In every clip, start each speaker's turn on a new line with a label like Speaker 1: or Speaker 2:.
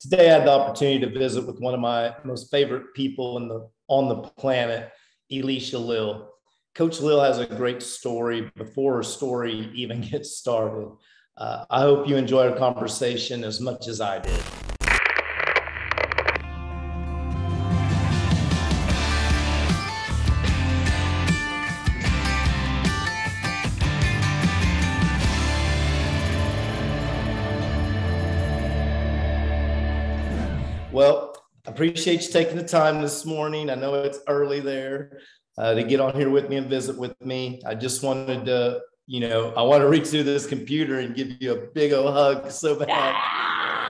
Speaker 1: Today, I had the opportunity to visit with one of my most favorite people on the planet, Elicia Leal. Coach Lille has a great story before her story even gets started. I hope you enjoy our conversation as much as I did. Well, I appreciate you taking the time this morning. I know it's early there to get on here with me and visit with me. I just wanted to, I want to reach through this computer and give you a big old hug so bad.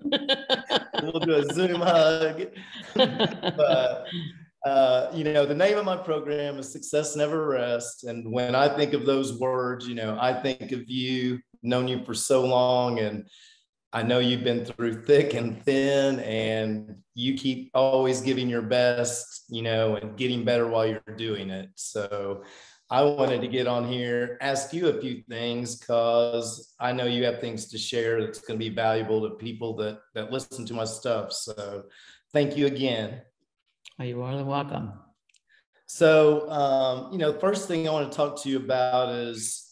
Speaker 1: We'll do a Zoom hug. But, the name of my program is Success Never Rests. And when I think of those words, I think of you, known you for so long, and I know you've been through thick and thin, and you keep always giving your best, and getting better while you're doing it. So I wanted to get on here, ask you a few things, because I know you have things to share that's going to be valuable to people that listen to my stuff. So thank you again.
Speaker 2: Oh, you're more than welcome.
Speaker 1: So, first thing I want to talk to you about is,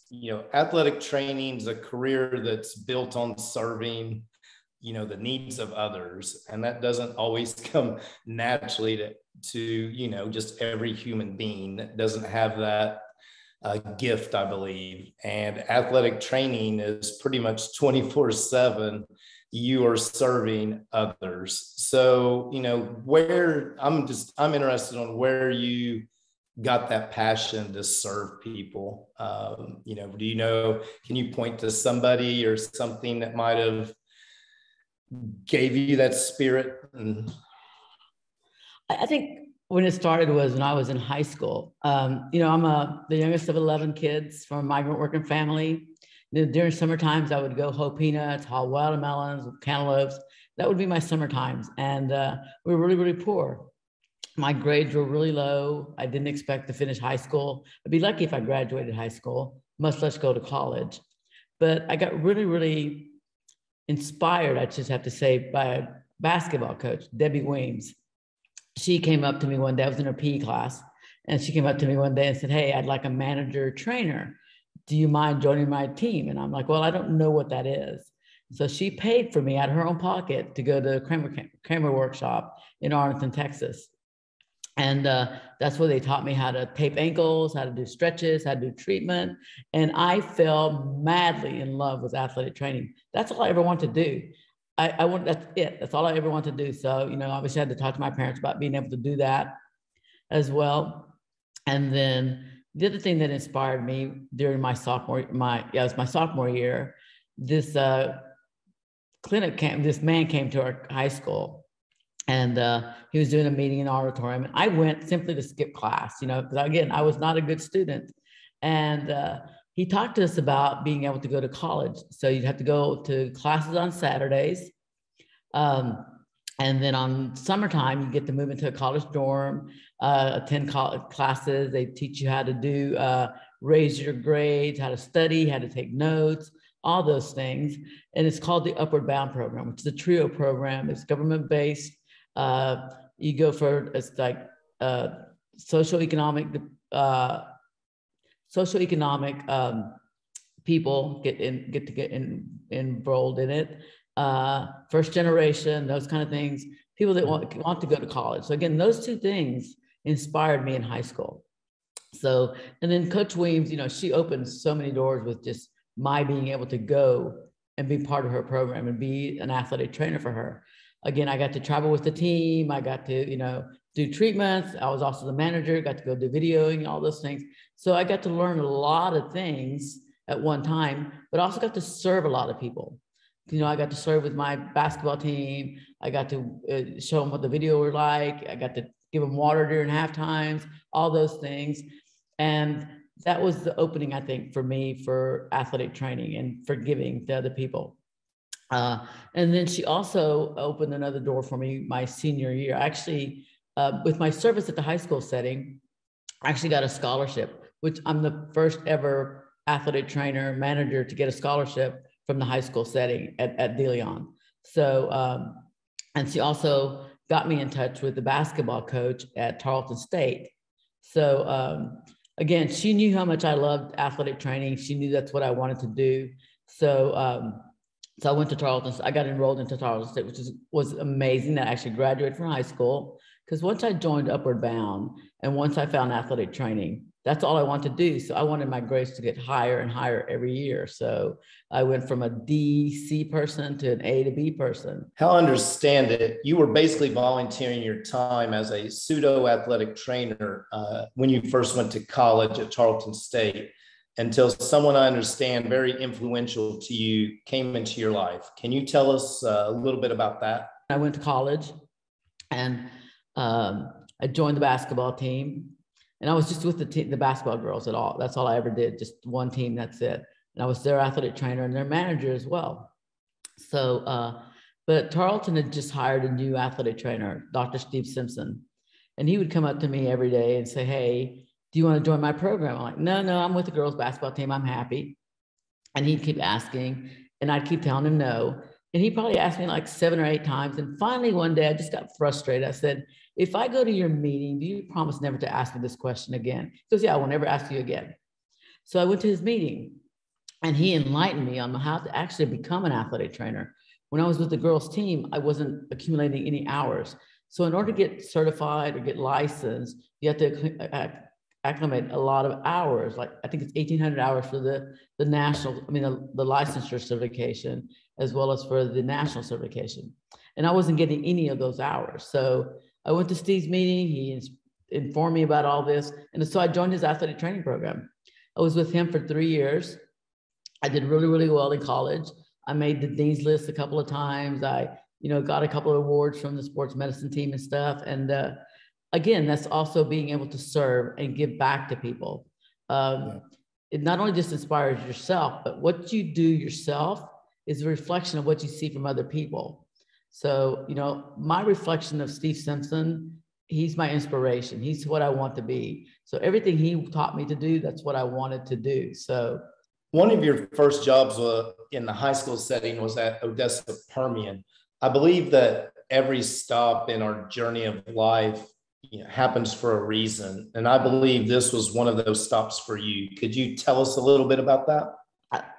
Speaker 1: athletic training is a career that's built on serving, the needs of others. And that doesn't always come naturally to just every human being that doesn't have that gift, I believe. And athletic training is pretty much 24/7. You are serving others. So, I'm interested on where you got that passion to serve people. Can you point to somebody or something that might have gave you that spirit?
Speaker 2: I think when it started was when I was in high school. I'm the youngest of 11 kids from a migrant working family. During summer times, I would go hoe peanuts, haul watermelons, cantaloupes. That would be my summer times. And we were really, really poor. My grades were really low. I didn't expect to finish high school. I'd be lucky if I graduated high school, much less go to college. But I got really, really inspired, I just have to say, by a basketball coach, Debbie Weems. She came up to me one day, I was in her PE class, and she came up to me one day and said, "Hey, I'd like a manager trainer. Do you mind joining my team?" And I'm like, "Well, I don't know what that is." So she paid for me out of her own pocket to go to Kramer workshop in Arlington, Texas. And that's where they taught me how to tape ankles, how to do stretches, how to do treatment. And I fell madly in love with athletic training. That's all I ever wanted to do. That's it. That's all I ever wanted to do. So, obviously I had to talk to my parents about being able to do that as well. And then the other thing that inspired me during my sophomore year, this man came to our high school. And he was doing a meeting in the auditorium. And I went simply to skip class, because again, I was not a good student. And he talked to us about being able to go to college. So you'd have to go to classes on Saturdays. And then on summertime, you get to move into a college dorm, attend classes. They teach you how to do, raise your grades, how to study, how to take notes, all those things. And it's called the Upward Bound program, which is a TRIO program. It's government-based. You go for, it's like socioeconomic people get enrolled in it. First generation, those kind of things, people that want to go to college. So again, those two things inspired me in high school. So, and then Coach Weems, she opened so many doors with just my being able to go and be part of her program and be an athletic trainer for her. Again, I got to travel with the team. I got to, do treatments. I was also the manager, got to go do videoing and all those things. So I got to learn a lot of things at one time, but also got to serve a lot of people. I got to serve with my basketball team. I got to show them what the video were like. I got to give them water during half times, all those things. And that was the opening, I think, for me for athletic training and for giving to other people. And then she also opened another door for me my senior year. Actually, with my service at the high school setting, I actually got a scholarship, which I'm the first ever athletic trainer manager to get a scholarship from the high school setting at De Leon. So And she also got me in touch with the basketball coach at Tarleton State. So again, she knew how much I loved athletic training. She knew that's what I wanted to do. So so I went to Tarleton. I got enrolled into Tarleton State, which was amazing. I actually graduated from high school because once I joined Upward Bound and once I found athletic training, that's all I wanted to do. So I wanted my grades to get higher and higher every year. So I went from a D, C person to an A to B person.
Speaker 1: How I understand it, you were basically volunteering your time as a pseudo athletic trainer when you first went to college at Tarleton State, until someone I understand very influential to you came into your life. Can you tell us a little bit about that?
Speaker 2: I went to college and I joined the basketball team, and I was just with the basketball girls at all. That's all I ever did, just one team, that's it. And I was their athletic trainer and their manager as well. So, but Tarleton had just hired a new athletic trainer, Dr. Steve Simpson. And he would come up to me every day and say, hey, do you want to join my program? I'm like, no, I'm with the girls basketball team. I'm happy. And he'd keep asking, and I'd keep telling him no. And he probably asked me like 7 or 8 times. And finally, one day I just got frustrated. I said, if I go to your meeting, do you promise never to ask me this question again? He goes, yeah, I will never ask you again. So I went to his meeting, and he enlightened me on how to actually become an athletic trainer. When I was with the girls team, I wasn't accumulating any hours. So in order to get certified or get licensed, you have to acclimate a lot of hours. Like I think it's 1,800 hours for the national, the licensure certification, as well as for the national certification. And I wasn't getting any of those hours. So I went to Steve's meeting. He informed me about all this. And so I joined his athletic training program. I was with him for 3 years. I did really, really well in college. I made the dean's list a couple of times. I, got a couple of awards from the sports medicine team and stuff. And again, that's also being able to serve and give back to people. It not only just inspires yourself, but what you do yourself is a reflection of what you see from other people. So, my reflection of Steve Simpson, he's my inspiration. He's what I want to be. So everything he taught me to do, that's what I wanted to do. So
Speaker 1: one of your first jobs in the high school setting was at Odessa Permian. I believe that every stop in our journey of life happens for a reason. And I believe this was one of those stops for you. Could you tell us a little bit about that?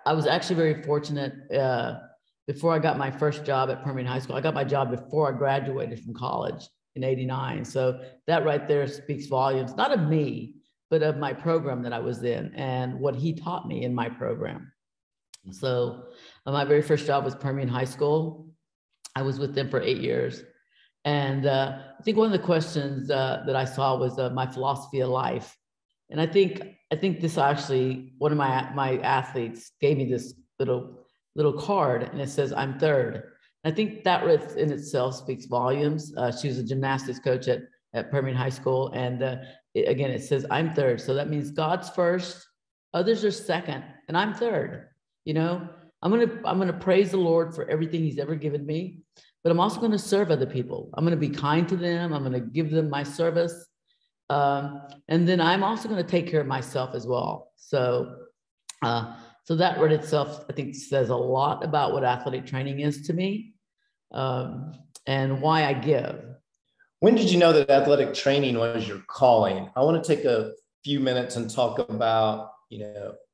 Speaker 2: I was actually very fortunate. Before I got my first job at Permian High School, I got my job before I graduated from college in '89. So that right there speaks volumes, not of me, but of my program that I was in and what he taught me in my program. So my very first job was Permian High School. I was with them for 8 years. And I think one of the questions that I saw was my philosophy of life. And I think this actually, one of my athletes gave me this little card, and it says, I'm third. And I think that in itself speaks volumes. She was a gymnastics coach at Permian High School. And again, it says, I'm third. So that means God's first, others are second, and I'm third. I'm gonna praise the Lord for everything he's ever given me, but I'm also going to serve other people. I'm going to be kind to them. I'm going to give them my service. And then I'm also going to take care of myself as well. So that word itself, I think, says a lot about what athletic training is to me, and why I give.
Speaker 1: When did you know that athletic training was your calling? I want to take a few minutes and talk about,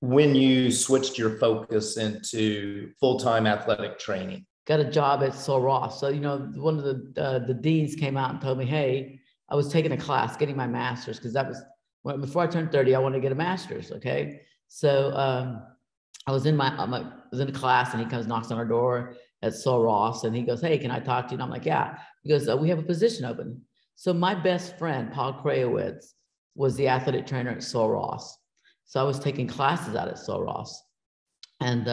Speaker 1: when you switched your focus into full-time athletic training.
Speaker 2: Got a job at Sul Ross. So, one of the deans came out and told me, hey, I was taking a class, getting my master's, because that was before I turned 30, I wanted to get a master's. Okay. So I was in a class, and he comes, knocks on our door at Sul Ross, and he goes, hey, can I talk to you? And I'm like, yeah. He goes, we have a position open. So my best friend, Paul Krayowitz, was the athletic trainer at Sul Ross. So I was taking classes out at Sul Ross. And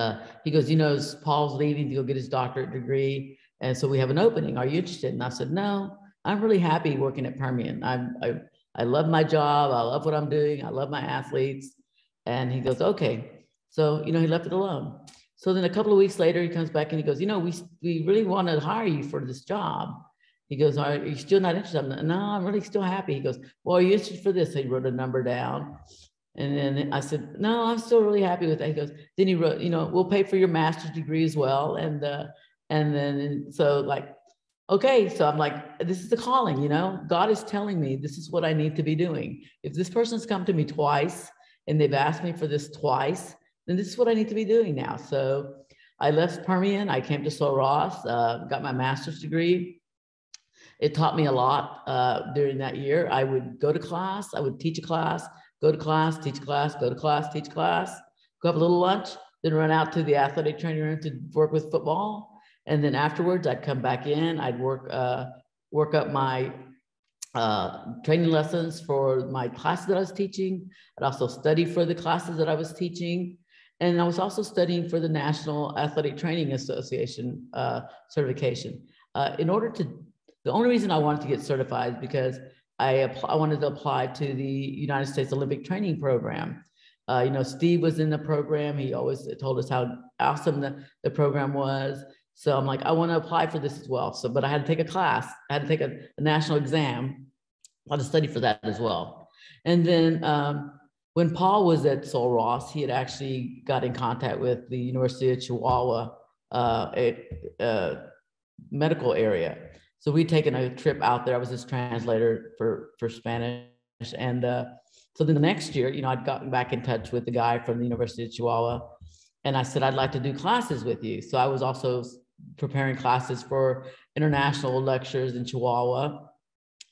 Speaker 2: he goes, Paul's leaving to go get his doctorate degree. And so we have an opening. Are you interested? And I said, no, I'm really happy working at Permian. I love my job. I love what I'm doing. I love my athletes. And he goes, okay. So, he left it alone. So then a couple of weeks later, he comes back and he goes, we really want to hire you for this job. He goes, are you still not interested? I'm like, no, I'm really still happy. He goes, well, are you interested for this? So he wrote a number down. And then I said, no, I'm still really happy with that. He goes, then he wrote, we'll pay for your master's degree as well. And then, so like, okay, so I'm like, this is the calling, God is telling me this is what I need to be doing. If this person's come to me twice and they've asked me for this twice, then this is what I need to be doing now. So I left Permian, I came to Sul Ross, got my master's degree. It taught me a lot during that year. I would go to class, I would teach a class, go to class, teach a class, go to class, teach class, go have a little lunch, then run out to the athletic training room to work with football. And then afterwards, I'd come back in, I'd work up my training lessons for my classes that I was teaching. I'd also study for the classes that I was teaching. And I was also studying for the National Athletic Training Association certification. The only reason I wanted to get certified is because I wanted to apply to the United States Olympic Training Program. Steve was in the program. He always told us how awesome the program was. So I'm like, I want to apply for this as well. But I had to take a class. I had to take a national exam. I had to study for that as well. And then when Paul was at Sul Ross, he had actually got in contact with the University of Chihuahua medical area. So we'd taken a trip out there. I was his translator for Spanish. And so then the next year, I'd gotten back in touch with the guy from the University of Chihuahua. And I said, I'd like to do classes with you. So I was also preparing classes for international lectures in Chihuahua.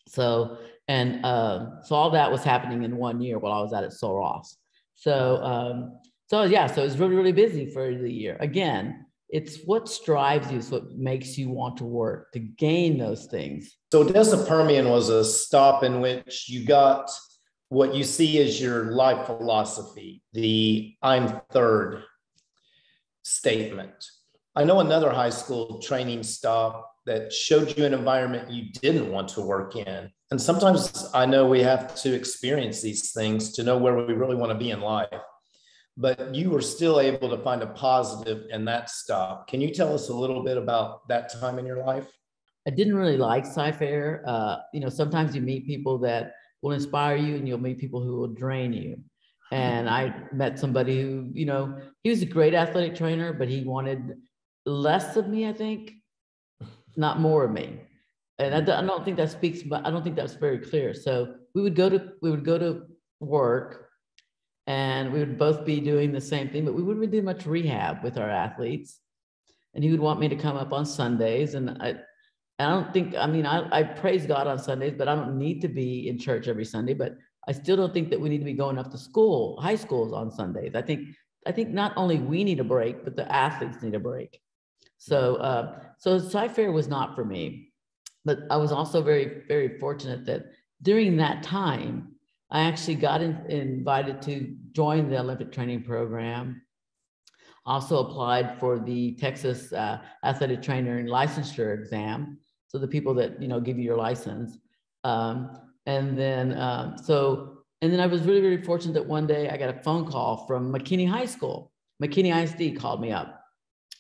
Speaker 2: So all that was happening in 1 year while I was at Sul Ross. So it was really, really busy for the year. Again, it's what strives you, it's what makes you want to work, to gain those things.
Speaker 1: So Odessa Permian was a stop in which you got what you see as your life philosophy, the I'm third statement. I know another high school training stop that showed you an environment you didn't want to work in. And sometimes I know we have to experience these things to know where we really want to be in life. But you were still able to find a positive in that stop. Can you tell us a little bit about that time in your life?
Speaker 2: I didn't really like Sci-Fair. Sometimes you meet people that will inspire you and you'll meet people who will drain you. And I met somebody who, he was a great athletic trainer, but he wanted less of me, I think, not more of me. And I don't think that speaks, but I don't think that's very clear. So we would go to work and we would both be doing the same thing, but we wouldn't do much rehab with our athletes. And he would want me to come up on Sundays. And I praise God on Sundays, but I don't need to be in church every Sunday. But I still don't think that we need to be going up to high schools on Sundays. I think not only we need a break, but the athletes need a break. So Sci-Fair was not for me, but I was also very, very fortunate that during that time, I actually got invited to join the Olympic training program. Also applied for the Texas athletic trainer and licensure exam. So the people that, give you your license. And then I was really, really fortunate that one day I got a phone call from McKinney High School. McKinney ISD called me up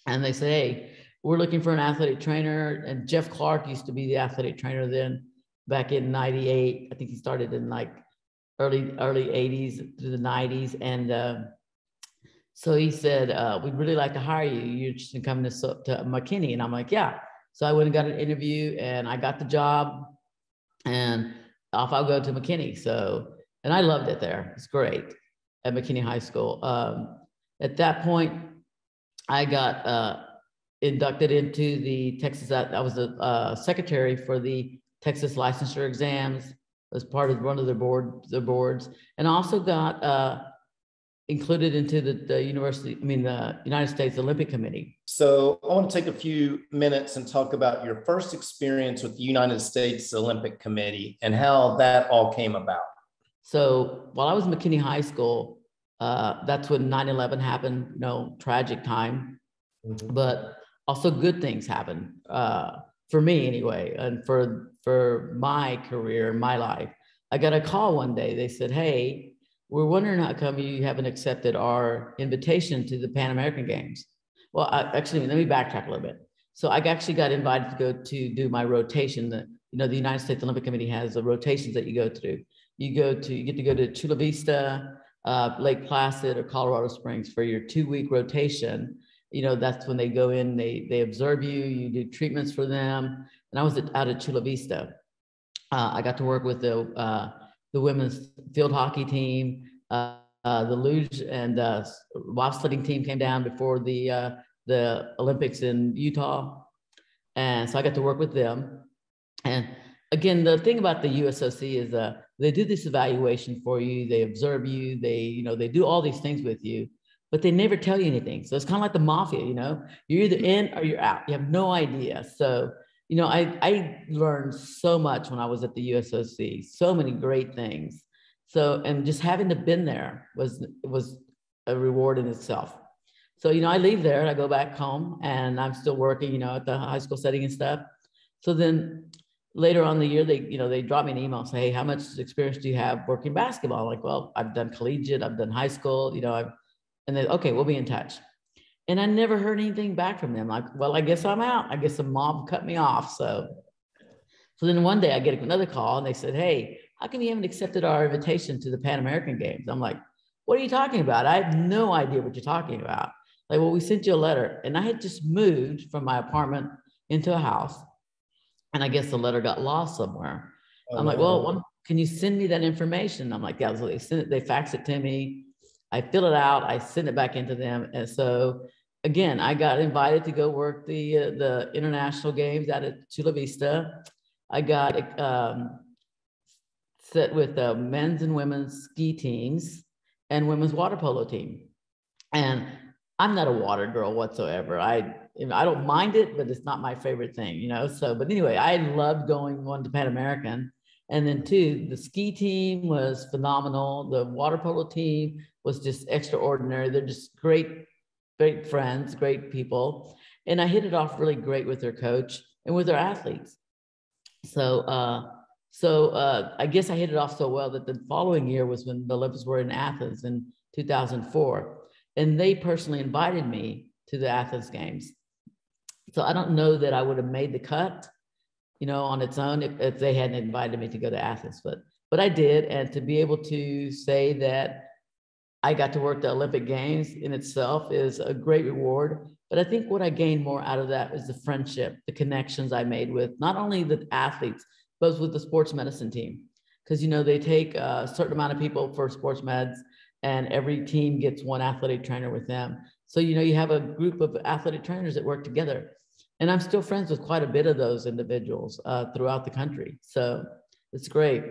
Speaker 2: and they said, hey, we're looking for an athletic trainer. And Jeff Clark used to be the athletic trainer then back in 98. I think he started in like early 80s through the 90s. And so he said, we'd really like to hire you. You're just coming to McKinney. And I'm like, yeah. So I went and got an interview and I got the job and off I'll go to McKinney. So, and I loved it there. It's great at McKinney High School. At that point, I got inducted into the Texas, I was the secretary for the Texas licensure exams as part of one of the boards, and also got included into the United States Olympic Committee.
Speaker 1: So I want to take a few minutes and talk about your first experience with the United States Olympic Committee and how that all came about.
Speaker 2: So while I was in McKinney High School, that's when 9/11 happened, tragic time, but also good things happened for me anyway, and for my career, my life. I got a call one day. They said, hey, we're wondering how come you haven't accepted our invitation to the Pan American Games. Well, actually, let me backtrack a little bit. So I actually got invited to go to do my rotation. The United States Olympic Committee has the rotations that you go through. You get to go to Chula Vista, Lake Placid, or Colorado Springs for your 2-week rotation. That's when they go in, they observe you, you do treatments for them, and I was out at Chula Vista. I got to work with the women's field hockey team, the luge and bobsledding team came down before the Olympics in Utah, and so I got to work with them. And again, the thing about the USOC is they do this evaluation for you, they observe you, they do all these things with you, but they never tell you anything. So it's kind of like the mafia, you're either in or you're out. You have no idea. So I learned so much when I was at the USOC, so many great things. So, and just having to been there was a reward in itself. So, I leave there and I go back home and I'm still working, at the high school setting and stuff. So then later on in the year, they drop me an email and say, hey, how much experience do you have working basketball? I'm like, well, I've done collegiate, I've done high school, and they, okay, we'll be in touch. And I never heard anything back from them. Like, well, I guess I'm out. I guess the mob cut me off. So then one day I get another call and they said, hey, how come you haven't accepted our invitation to the Pan American Games? I'm like, what are you talking about? I have no idea what you're talking about. Like, well, we sent you a letter. And I had just moved from my apartment into a house. And I guess the letter got lost somewhere. I'm like, well, can you send me that information? I'm like, yeah, so they sent it, they fax it to me. I fill it out, I send it back into them. And so again, I got invited to go work the international games out at Chula Vista. I got set with men's and women's ski teams and women's water polo team. And I'm not a water girl whatsoever. I don't mind it, but it's not my favorite thing, So, but anyway, I loved going one to Pan American. And then two, the ski team was phenomenal. The water polo team was just extraordinary. They're just great friends, great people. And I hit it off really great with their coach and with their athletes. So I guess I hit it off so well that the following year was when the Olympics were in Athens in 2004. And they personally invited me to the Athens Games. So I don't know that I would have made the cut, on its own if they hadn't invited me to go to Athens, but I did. And to be able to say that I got to work the Olympic Games in itself is a great reward. But I think what I gained more out of that is the friendship, the connections I made with not only the athletes, but with the sports medicine team. Because, they take a certain amount of people for sports meds and every team gets one athletic trainer with them. So, you have a group of athletic trainers that work together. And I'm still friends with quite a bit of those individuals throughout the country. So it's great.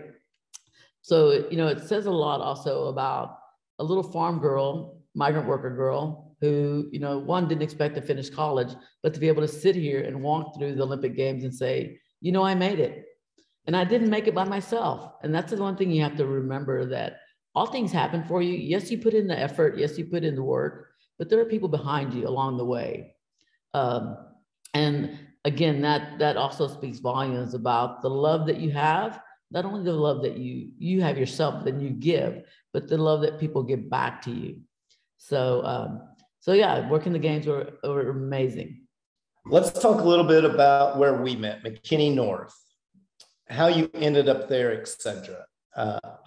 Speaker 2: So, it says a lot also about a little farm girl, migrant worker girl, who, one, didn't expect to finish college, but to be able to sit here and walk through the Olympic Games and say, I made it. And I didn't make it by myself. And that's the one thing you have to remember, that all things happen for you. Yes, you put in the effort. Yes, you put in the work, but there are people behind you along the way. And again, that also speaks volumes about the love that you have, not only the love that you have yourself, that you give, but the love that people give back to you. So yeah, working the games were amazing.
Speaker 1: Let's talk a little bit about where we met, McKinney North, how you ended up there, etc.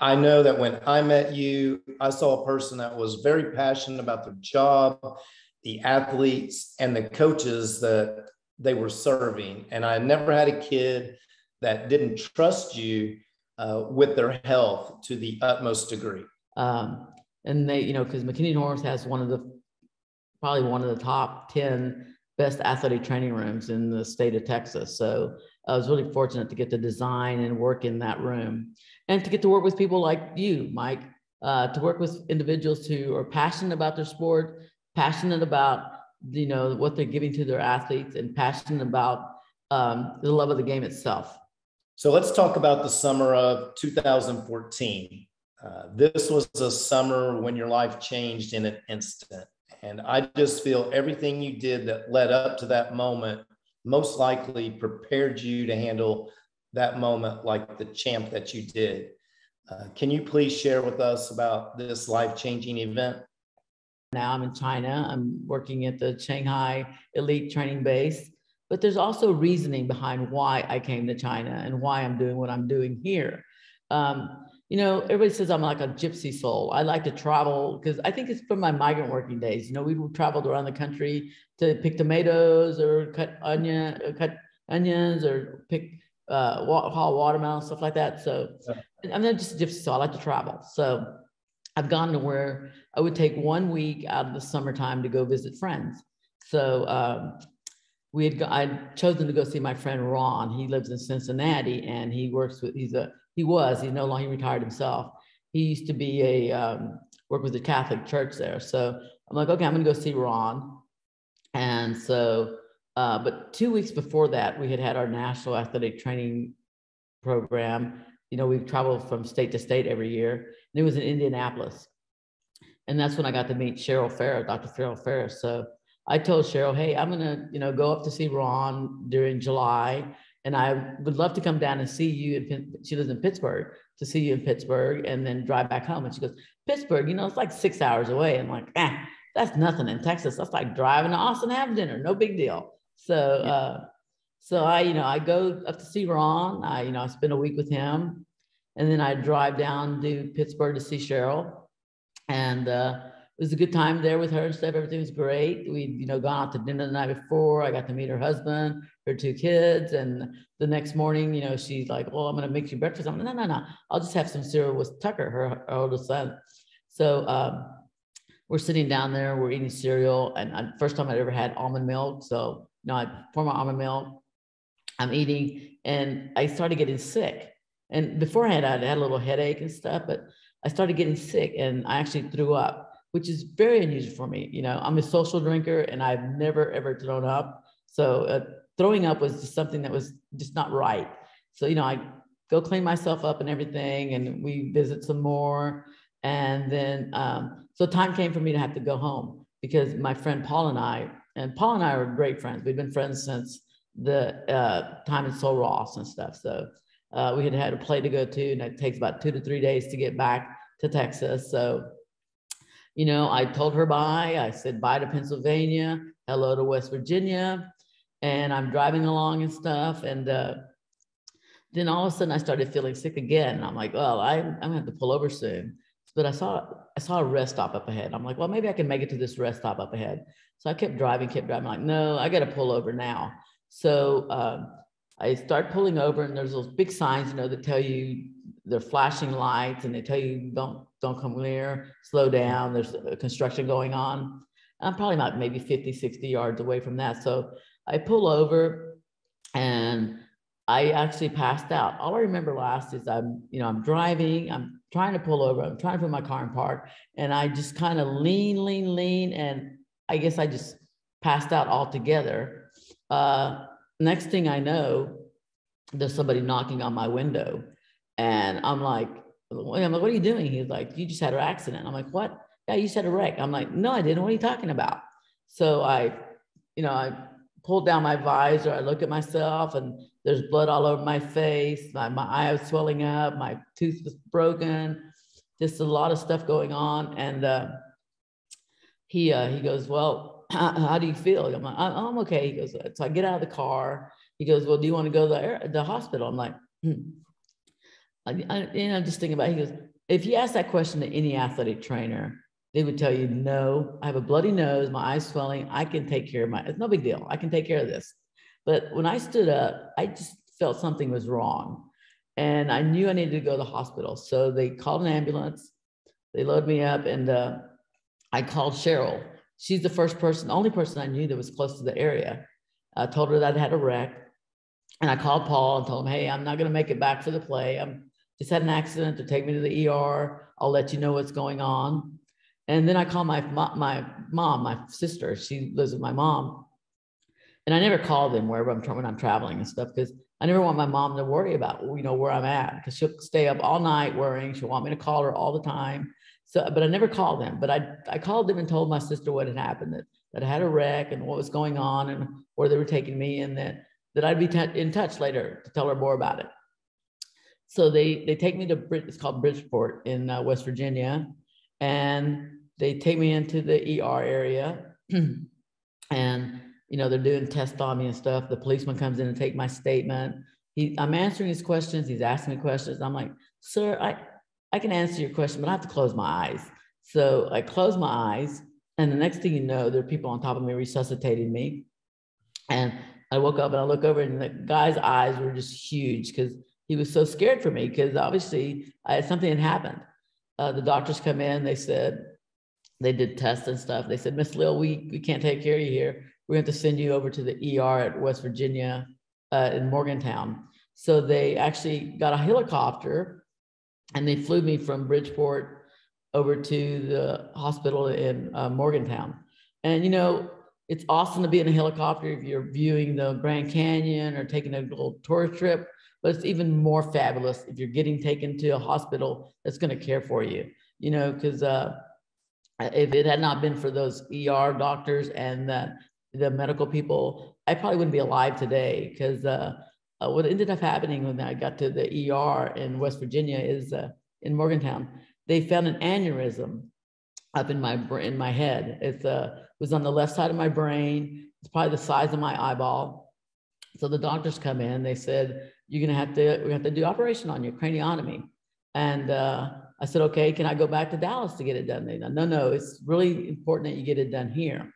Speaker 1: I know that when I met you, I saw a person that was very passionate about their job, the athletes, and the coaches that they were serving. And I never had a kid that didn't trust you with their health to the utmost degree.
Speaker 2: And they, because McKinney North has probably one of the top 10 best athletic training rooms in the state of Texas. So I was really fortunate to get to design and work in that room, and to get to work with people like you, Mike, to work with individuals who are passionate about their sport, passionate about, what they're giving to their athletes, and passionate about the love of the game itself.
Speaker 1: So let's talk about the summer of 2014. This was a summer when your life changed in an instant. And I just feel everything you did that led up to that moment most likely prepared you to handle that moment like the champ that you did. Can you please share with us about this life-changing event?
Speaker 2: Now I'm in China. I'm working at the Shanghai Elite Training Base, but there's also reasoning behind why I came to China and why I'm doing what I'm doing here. Everybody says I'm like a gypsy soul. I like to travel because I think it's from my migrant working days. We traveled around the country to pick tomatoes or cut onion, or cut onions or pick haul watermelon, stuff like that. So I'm not just a gypsy, so I like to travel. So I've gone to where I would take 1 week out of the summertime to go visit friends. So I'd chosen to go see my friend Ron. He lives in Cincinnati, and he works with, he's no longer, he retired himself. He used to be work with the Catholic Church there. So I'm like, okay, I'm gonna go see Ron. And so, but 2 weeks before that, we had our national athletic training program. You know, we traveled from state to state every year, and it was in Indianapolis. And that's when I got to meet Cheryl Ferris, Dr. Cheryl Ferris. So I told Cheryl, hey, I'm gonna, go up to see Ron during July, and I would love to come down and see you. She lives in Pittsburgh, to see you in Pittsburgh, and then drive back home. And she goes, Pittsburgh, it's like 6 hours away. I'm like, that's nothing in Texas. That's like driving to Austin to have dinner. No big deal. So, so I go up to see Ron. I spend a week with him, and then I drive down to Pittsburgh to see Cheryl. And it was a good time there with her and stuff. Everything was great. We'd, gone out to dinner the night before. I got to meet her husband, her 2 kids. And the next morning, she's like, well, I'm going to make you breakfast. I'm like, no. I'll just have some cereal with Tucker, her oldest son. So we're sitting down there, we're eating cereal. And first time I'd ever had almond milk. So, I pour my almond milk, I'm eating, and I started getting sick. And beforehand, I'd had a little headache and stuff, but I started getting sick, and I actually threw up, which is very unusual for me. I'm a social drinker, and I've never, ever thrown up. So throwing up was just something that was just not right. So, I go clean myself up and everything, and we visit some more. And then, so time came for me to have to go home, because my friend Paul and I are great friends. We've been friends since the time in Sul Ross and stuff. So we had a play to go to, and it takes about 2 to 3 days to get back to Texas. So, I told her bye. I said bye to Pennsylvania, hello to West Virginia, and I'm driving along and stuff. And then all of a sudden I started feeling sick again. And I'm like, well, I'm gonna have to pull over soon. But I saw a rest stop up ahead. I'm like, well, maybe I can make it to this rest stop up ahead. So I kept driving. I'm like, no, I got to pull over now. So I start pulling over, and there's those big signs, that tell you they're flashing lights, and they tell you don't come near, slow down. There's construction going on. I'm probably not maybe 50, 60 yards away from that. So I pull over, and I actually passed out. All I remember last is I'm driving, I'm trying to pull over, I'm trying to put my car in park, and I just kind of lean, and I guess I just passed out altogether. Next thing I know, there's somebody knocking on my window, and I'm like, what are you doing? He's like, you just had an accident. I'm like, what? Yeah, you just had a wreck. I'm like, no, I didn't. What are you talking about? So I pulled down my visor. I look at myself, and there's blood all over my face. My eye was swelling up. My tooth was broken. Just a lot of stuff going on. And he goes, well, how do you feel? I'm like, I'm okay. He goes, so I get out of the car. He goes, well, do you want to go to the hospital? I'm like, just thinking about it. He goes, if you ask that question to any athletic trainer, they would tell you, no, I have a bloody nose, my eyes swelling. I can take care of it's no big deal. I can take care of this. But when I stood up, I just felt something was wrong. And I knew I needed to go to the hospital. So they called an ambulance. They loaded me up, and I called Cheryl. She's the only person I knew that was close to the area. I told her that I had a wreck. And I called Paul and told him, hey, I'm not going to make it back for the play. I'm just had an accident. To take me to the ER. I'll let you know what's going on. And then I called my mom, my sister. She lives with my mom. And I never call them when I'm traveling and stuff, because I never want my mom to worry about, where I'm at, because she'll stay up all night worrying. She'll want me to call her all the time. So, but I never called them. But I called them and told my sister what had happened, that I had a wreck and what was going on and where they were taking me, and that I'd be in touch later to tell her more about it. So they take me to it's called Bridgeport in West Virginia, and they take me into the ER area, and they're doing tests on me and stuff. The policeman comes in and take my statement. I'm answering his questions. He's asking me questions. I'm like, sir, I can answer your question, but I have to close my eyes. So I close my eyes, and the next thing you know, there are people on top of me resuscitating me. And I woke up and I look over and the guy's eyes were just huge because he was so scared for me because obviously something had happened. The doctors come in, they said, they did tests and stuff. They said, Miss Lille, we can't take care of you here. We're going to send you over to the ER at West Virginia in Morgantown. So they actually got a helicopter and they flew me from Bridgeport over to the hospital in Morgantown. And, you know, it's awesome to be in a helicopter if you're viewing the Grand Canyon or taking a little tour trip, but it's even more fabulous if you're getting taken to a hospital that's going to care for you, you know, because if it had not been for those ER doctors and the medical people, I probably wouldn't be alive today because what ended up happening when I got to the ER in West Virginia is in Morgantown, they found an aneurysm up in my head. It was on the left side of my brain. It's probably the size of my eyeball. So the doctors come in, they said, we have to do operation on you, craniotomy. And I said, okay, can I go back to Dallas to get it done? They said, no, it's really important that you get it done here.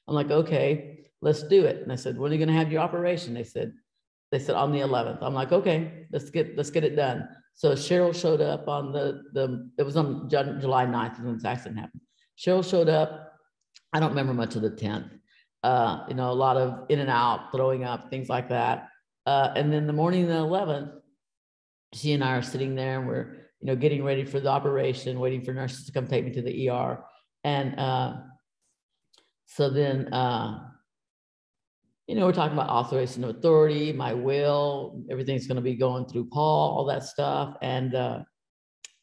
Speaker 2: I'm like, okay, let's do it. And I said, when are you going to have your operation? They said on the 11th. I'm like, okay, let's get it done. So Cheryl showed up on it was on July 9th when this accident happened. Cheryl showed up. I don't remember much of the 10th. You know, a lot of in and out, throwing up, things like that. And then the morning of the 11th, she and I are sitting there and we're, you know, getting ready for the operation, waiting for nurses to come take me to the ER. And so then, you know, we're talking about authorization of authority, my will, everything's going to be going through Paul, all that stuff. And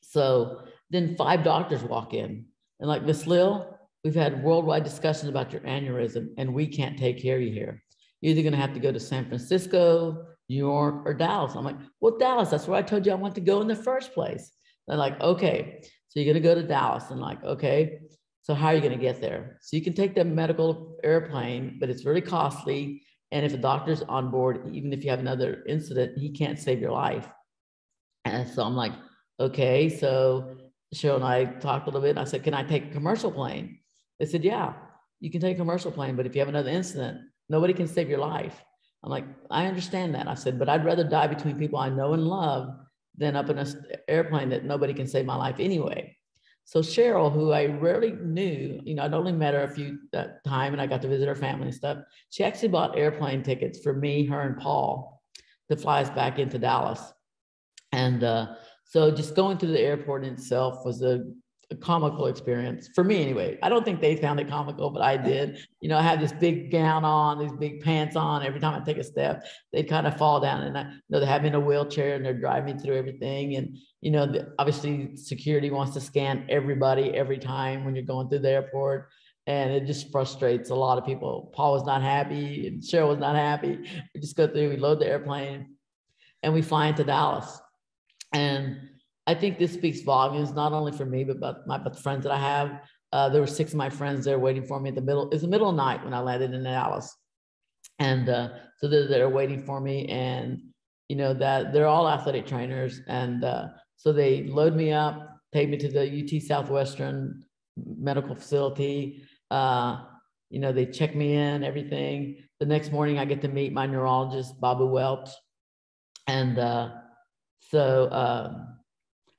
Speaker 2: so then 5 doctors walk in and like, Miss Lille, we've had worldwide discussions about your aneurysm and we can't take care of you here. You're either going to have to go to San Francisco, New York, or Dallas. I'm like, well, Dallas, that's where I told you I want to go in the first place. They're like, okay, so you're going to go to Dallas. I'm like, okay, so how are you going to get there? So you can take the medical airplane, but it's really costly. And if a doctor's on board, even if you have another incident, he can't save your life. And so I'm like, okay. So Cheryl and I talked a little bit. And I said, can I take a commercial plane? They said, yeah, you can take a commercial plane, but if you have another incident, nobody can save your life. I'm like, I understand that. I said, but I'd rather die between people I know and love than up in an airplane that nobody can save my life anyway. So Cheryl, who I rarely knew, you know, I'd only met her a few times and I got to visit her family and stuff. She actually bought airplane tickets for me, her, and Paul to fly us back into Dallas. And so just going to the airport in itself was a comical experience for me anyway. I don't think they found it comical, but I did. You know, I had this big gown on, these big pants on. Every time I take a step, they'd kind of fall down. And I you know they have me in a wheelchair and they're driving me through everything. And, you know, obviously security wants to scan everybody every time when you're going through the airport. And it just frustrates a lot of people. Paul was not happy and Cheryl was not happy. We just go through, we load the airplane and we fly into Dallas. And I think this speaks volumes, not only for me, but the friends that I have. There were 6 of my friends there waiting for me at the middle. It was the middle of the night when I landed in Dallas. And so they're there waiting for me. And, you know, that they're all athletic trainers. And so they load me up, take me to the UT Southwestern medical facility. You know, they check me in, everything. The next morning I get to meet my neurologist, Babu Welch. And so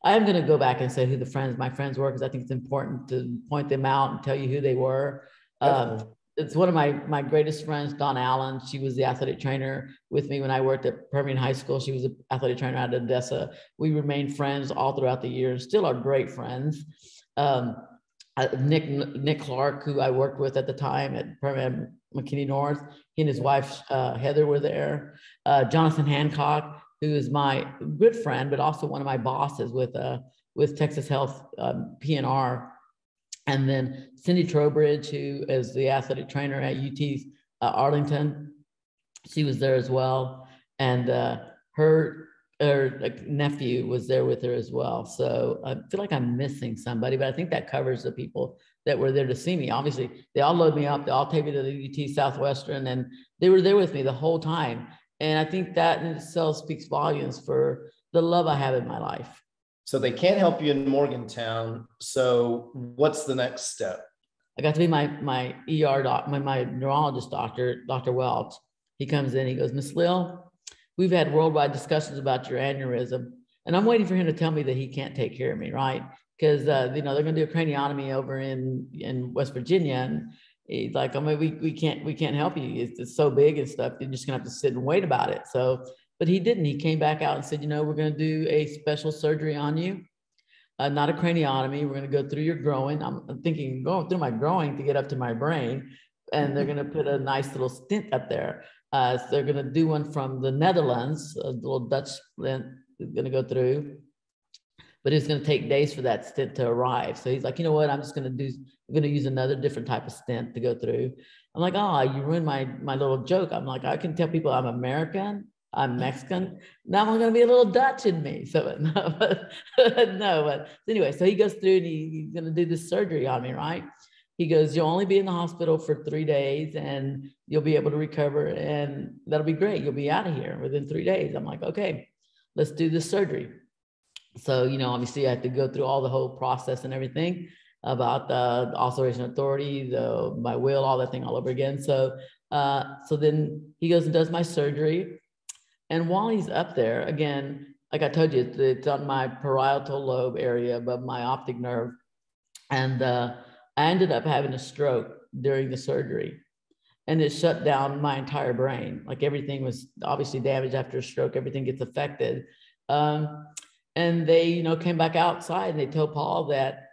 Speaker 2: I am going to go back and say who my friends were, because I think it's important to point them out and tell you who they were. It's one of my greatest friends, Dawn Allen. She was the athletic trainer with me when I worked at Permian High School. She was an athletic trainer out of Odessa. We remained friends all throughout the years, still are great friends. Nick Clark, who I worked with at the time at Permian McKinney North, he and his wife, Heather, were there. Jonathan Hancock, who is my good friend, but also one of my bosses with Texas Health PNR. And then Cindy Trowbridge, who is the athletic trainer at UT Arlington. She was there as well. And her nephew was there with her as well. So I feel like I'm missing somebody, but I think that covers the people that were there to see me. Obviously, they all load me up. They all take me to the UT Southwestern, and they were there with me the whole time. And I think that in itself speaks volumes for the love I have in my life.
Speaker 1: So they can't help you in Morgantown. So what's the next step?
Speaker 2: I got to be my ER doc, my neurologist doctor, Dr. Welch. He comes in, he goes, Miss Lille, we've had worldwide discussions about your aneurysm. And I'm waiting for him to tell me that he can't take care of me, right? Because, you know, they're going to do a craniotomy over in West Virginia. And he's like, I mean, we can't help you. It's so big and stuff. You're just going to have to sit and wait about it. So, but he didn't. He came back out and said, you know, we're going to do a special surgery on you. Not a craniotomy. We're going to go through your groin. I'm thinking going through my groin to get up to my brain. And they're going to put a nice little stent up there. So they're going to do one from the Netherlands, a little Dutch stent going to go through. But it's going to take days for that stent to arrive. So he's like, you know what? I'm going to use another different type of stent to go through. I'm like, oh, you ruined my little joke. I'm like, I can tell people I'm American, I'm Mexican. Now I'm going to be a little Dutch in me. So but anyway, so he goes through and he's going to do this surgery on me, right? He goes, you'll only be in the hospital for 3 days and you'll be able to recover and that'll be great. You'll be out of here within 3 days. I'm like, okay, let's do this surgery. So, you know, obviously I had to go through all the whole process and everything about the authorization authority, my will, all that thing all over again. So, so then he goes and does my surgery. And while he's up there, again, like I told you, it's on my parietal lobe area above my optic nerve. And I ended up having a stroke during the surgery. And it shut down my entire brain. Like everything was obviously damaged after a stroke, everything gets affected. And they, you know, came back outside and they told Paul that,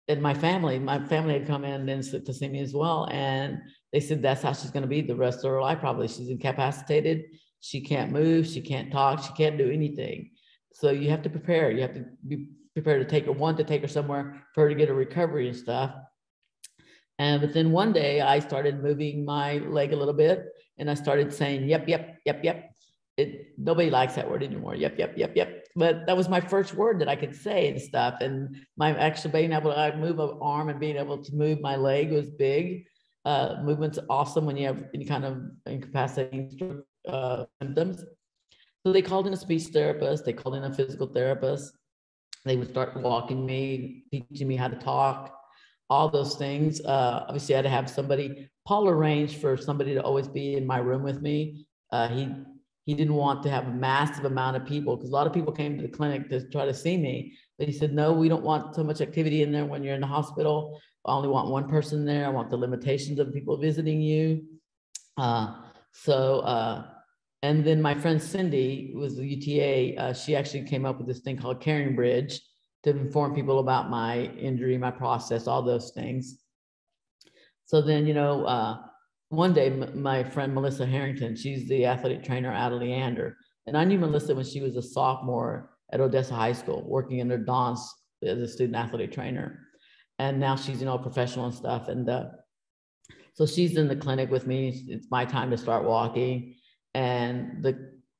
Speaker 2: and my family had come in and to see me as well. And they said, that's how she's going to be the rest of her life. Probably she's incapacitated. She can't move. She can't talk. She can't do anything. So you have to prepare. You have to be prepared to take her somewhere for her to get a recovery and stuff. But then one day I started moving my leg a little bit and I started saying, yep, yep, yep, yep. Nobody likes that word anymore. Yep, yep, yep, yep. But that was my first word that I could say and stuff. And my actually being able to move an arm and being able to move my leg was big. Movement's awesome when you have any kind of incapacitating symptoms. So they called in a speech therapist. They called in a physical therapist. They would start walking me, teaching me how to talk, all those things. Obviously, I had to have somebody. Paul arranged for somebody to always be in my room with me. He didn't want to have a massive amount of people because a lot of people came to the clinic to try to see me. But he said, no, we don't want so much activity in there when you're in the hospital. I only want one person there. I want the limitations of people visiting you. And then my friend Cindy was the UTA. She actually came up with this thing called Caring Bridge to inform people about my injury, my process, all those things. So then, you know, one day, my friend Melissa Harrington, she's the athletic trainer out of Leander. And I knew Melissa when she was a sophomore at Odessa High School, working under Don's as a student athletic trainer. And now she's, you know, professional and stuff. And so she's in the clinic with me. It's my time to start walking. And the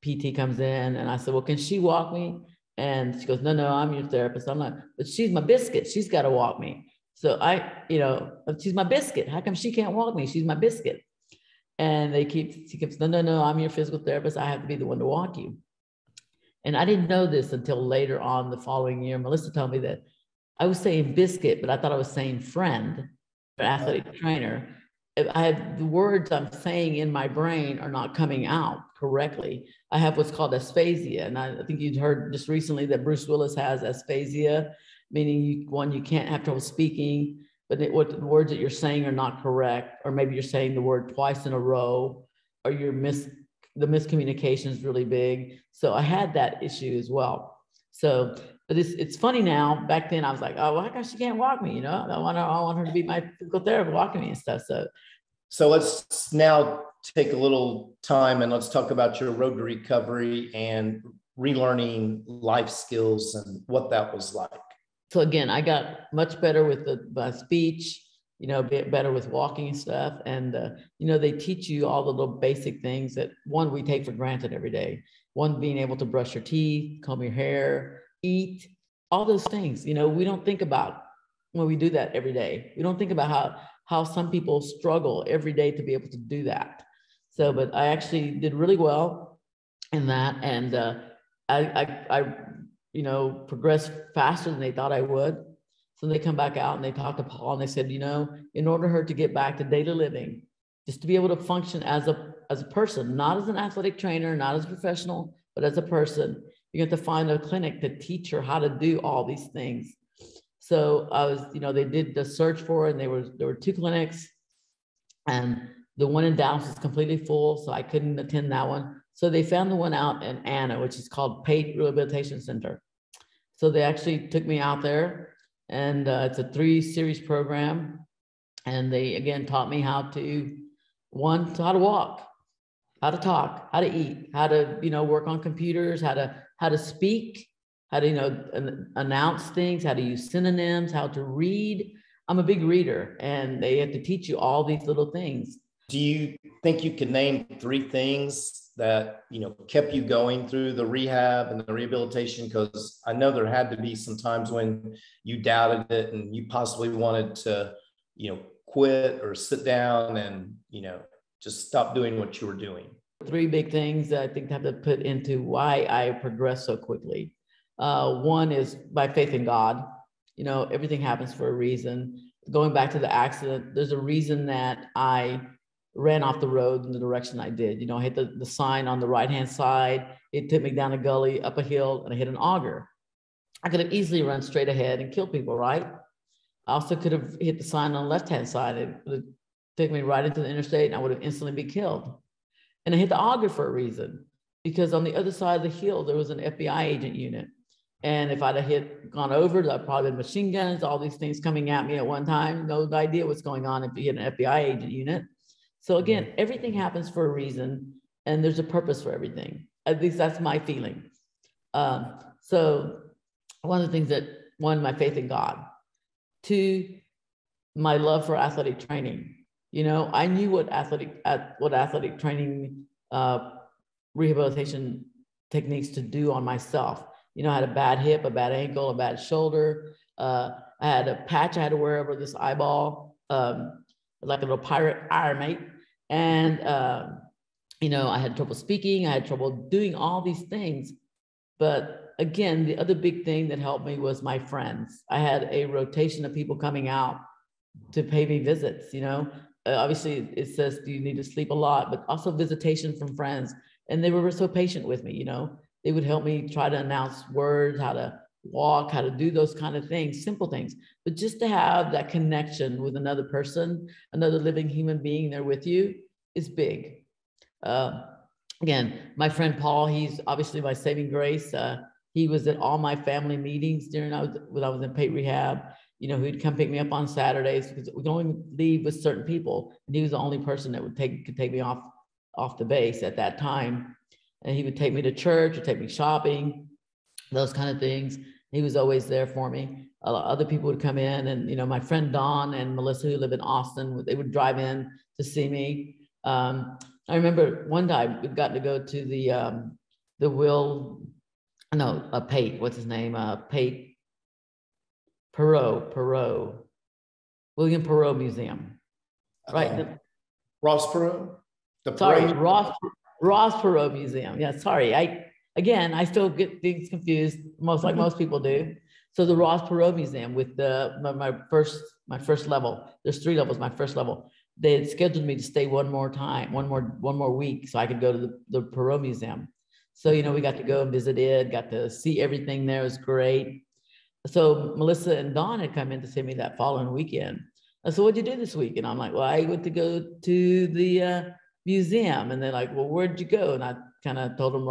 Speaker 2: PT comes in and I said, well, can she walk me? And she goes, no, I'm your therapist. I'm like, but she's my biscuit. She's got to walk me. So she's my biscuit. How come she can't walk me? She's my biscuit. And she keeps, no, I'm your physical therapist. I have to be the one to walk you. And I didn't know this until later on the following year. Melissa told me that I was saying biscuit, but I thought I was saying friend or athletic trainer. I have the words I'm saying in my brain are not coming out correctly. I have what's called aphasia. And I think you'd heard just recently that Bruce Willis has aphasia, meaning you can't have trouble speaking, but the words that you're saying are not correct, or maybe you're saying the word twice in a row, or the miscommunication is really big. So I had that issue as well. So, but it's funny now. Back then I was like, oh, well, how come she can't walk me? You know, I want her to be my physical therapist walking me and stuff.
Speaker 1: So let's now take a little time and let's talk about your road to recovery and relearning life skills and what that was like.
Speaker 2: So again, I got much better with my speech, you know, better with walking and stuff. And, you know, they teach you all the little basic things that one, we take for granted every day. One, being able to brush your teeth, comb your hair, eat, all those things, you know, we don't think about when we do that every day. We don't think about how some people struggle every day to be able to do that. So, but I actually did really well in that. And I you know, progressed faster than they thought I would. So they come back out and they talk to Paul and they said, you know, in order for her to get back to daily living, just to be able to function as as a person, not as an athletic trainer, not as a professional, but as a person. You have to find a clinic to teach her how to do all these things. So I was, they did the search for it, and there were 2 clinics, and the one in Dallas was completely full, so I couldn't attend that one. So they found the one out in Anna, which is called Pate Rehabilitation Center. So they actually took me out there, and it's a 3-series program. And they, again, taught me how to walk, how to talk, how to eat, how to, work on computers, how to speak, how to, announce things, how to use synonyms, how to read. I'm a big reader, and they have to teach you all these little things.
Speaker 1: Do you think you could name 3 things that, kept you going through the rehab and the rehabilitation? Because I know there had to be some times when you doubted it and you possibly wanted to, quit or sit down and, just stop doing what you were doing.
Speaker 2: 3 big things that I think have to put into why I progressed so quickly. One is by faith in God. Everything happens for a reason. Going back to the accident, there's a reason that I ran off the road in the direction I did. I hit the sign on the right-hand side. It took me down a gully, up a hill, and I hit an auger. I could have easily run straight ahead and killed people, right? I also could have hit the sign on the left-hand side. It would have taken me right into the interstate, and I would have instantly been killed. And I hit the auger for a reason, because on the other side of the hill, there was an FBI agent unit. And if I'd have gone over, there'd probably been machine guns, all these things coming at me at one time. No idea what's going on if you hit an FBI agent unit. So again, everything happens for a reason, and there's a purpose for everything. At least that's my feeling. So one of the things that, 1, my faith in God. 2, my love for athletic training. I knew what athletic training, rehabilitation techniques to do on myself. I had a bad hip, a bad ankle, a bad shoulder. I had a patch I had to wear over this eyeball, like a little pirate Iron Mate. And, I had trouble speaking. I had trouble doing all these things. But again, the other big thing that helped me was my friends. I had a rotation of people coming out to pay me visits. Obviously it says, do you need to sleep a lot, but also visitation from friends. And they were so patient with me. They would help me try to announce words, how to walk, how to do those kind of things, simple things. But just to have that connection with another person, another living human being there with you, is big. Again, my friend Paul, he's obviously my saving grace. He was at all my family meetings when I was in Pate Rehab. He'd come pick me up on Saturdays, because we can only leave with certain people. And he was the only person that could take me off the base at that time. And he would take me to church, or take me shopping, those kind of things. He was always there for me. Other people would come in, and, my friend Dawn and Melissa, who live in Austin, they would drive in to see me. I remember one time we'd gotten to go to Pate, what's his name? Pate Perot, William Perot Museum, right?
Speaker 1: Ross Perot?
Speaker 2: Ross Perot Museum. Yeah, sorry. I still get things confused, like most people do. So the Ross Perot Museum with my first level. There's 3 levels. My first level. They had scheduled me to stay one more week, so I could go to the Perot Museum. So we got to go and visit it. Got to see everything there. It was great. So Melissa and Dawn had come in to see me that following weekend. I said, "What'd you do this week?" And I'm like, "Well, I went to go to the museum." And they're like, "Well, where'd you go?" And I kind of told them the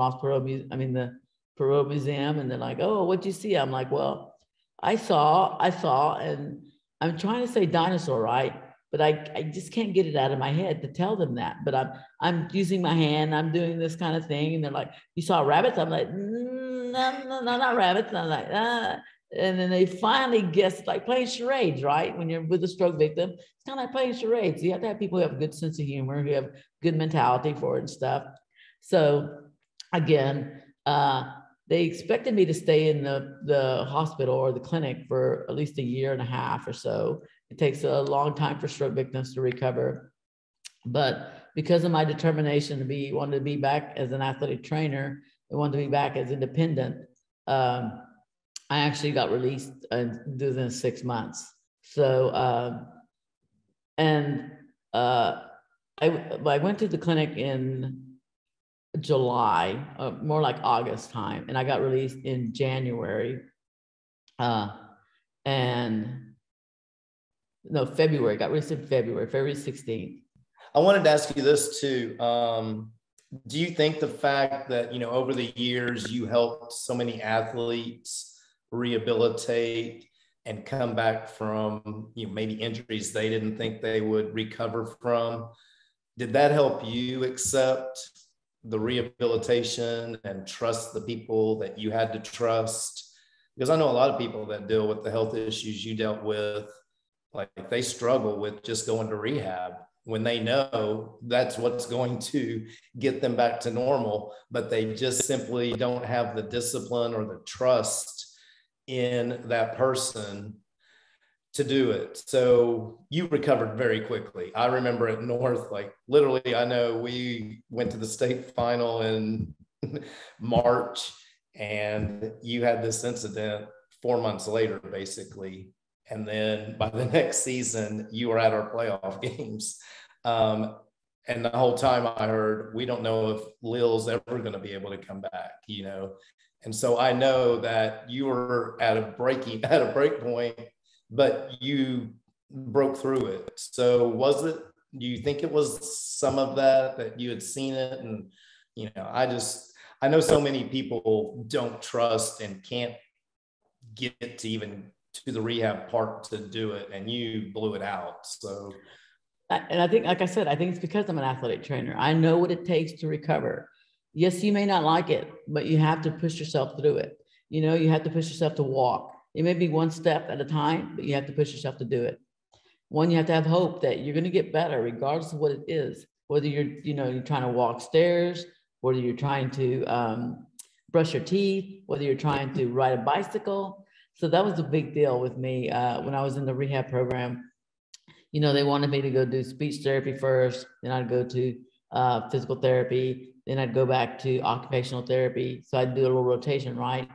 Speaker 2: Perot Museum. And they're like, "Oh, what'd you see?" I'm like, "Well, I saw, and I'm trying to say dinosaur, right? But I just can't get it out of my head to tell them that. But I'm using my hand, I'm doing this kind of thing." And they're like, "You saw rabbits?" I'm like, no, not rabbits." And I'm like, And then they finally guessed, like playing charades, right? When you're with a stroke victim, it's kind of like playing charades. You have to have people who have a good sense of humor, who have good mentality for it and stuff. So again, they expected me to stay in the hospital or the clinic for at least 1.5 years or so. It takes a long time for stroke victims to recover. But because of my determination wanted to be back as an athletic trainer, I wanted to be back as independent, I actually got released within 6 months. So, I went to the clinic in July, more like August time, and I got released in January. And no, February, got released in February 16th.
Speaker 1: I wanted to ask you this too. Do you think the fact that, over the years you helped so many athletes rehabilitate and come back from, maybe injuries they didn't think they would recover from, did that help you accept the rehabilitation and trust the people that you had to trust? Because I know a lot of people that deal with the health issues you dealt with, like they struggle with just going to rehab when they know that's what's going to get them back to normal, but they just simply don't have the discipline or the trust in that person to do it. So you recovered very quickly. I remember at North, like literally, I know we went to the state final in March, and you had this incident 4 months later, basically. And then by the next season, you were at our playoff games. And the whole time I heard, we don't know if Lille's ever going to be able to come back, And so I know that you were at a break point, but you broke through it. So do you think it was some of that you had seen it? And, I know so many people don't trust and can't get to even to the rehab part to do it, and you blew it out. So,
Speaker 2: and I think, like I said, I think it's because I'm an athletic trainer. I know what it takes to recover. Yes, you may not like it, but you have to push yourself through it. You have to push yourself to walk. It may be one step at a time, but you have to push yourself to do it. One, you have to have hope that you're going to get better, regardless of what it is. Whether you're trying to walk stairs, whether you're trying to brush your teeth, whether you're trying to ride a bicycle. So that was a big deal with me when I was in the rehab program. They wanted me to go do speech therapy first, then I'd go to physical therapy, then I'd go back to occupational therapy. So I'd do a little rotation, right?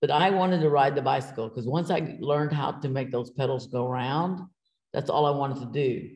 Speaker 2: But I wanted to ride the bicycle because once I learned how to make those pedals go round, that's all I wanted to do.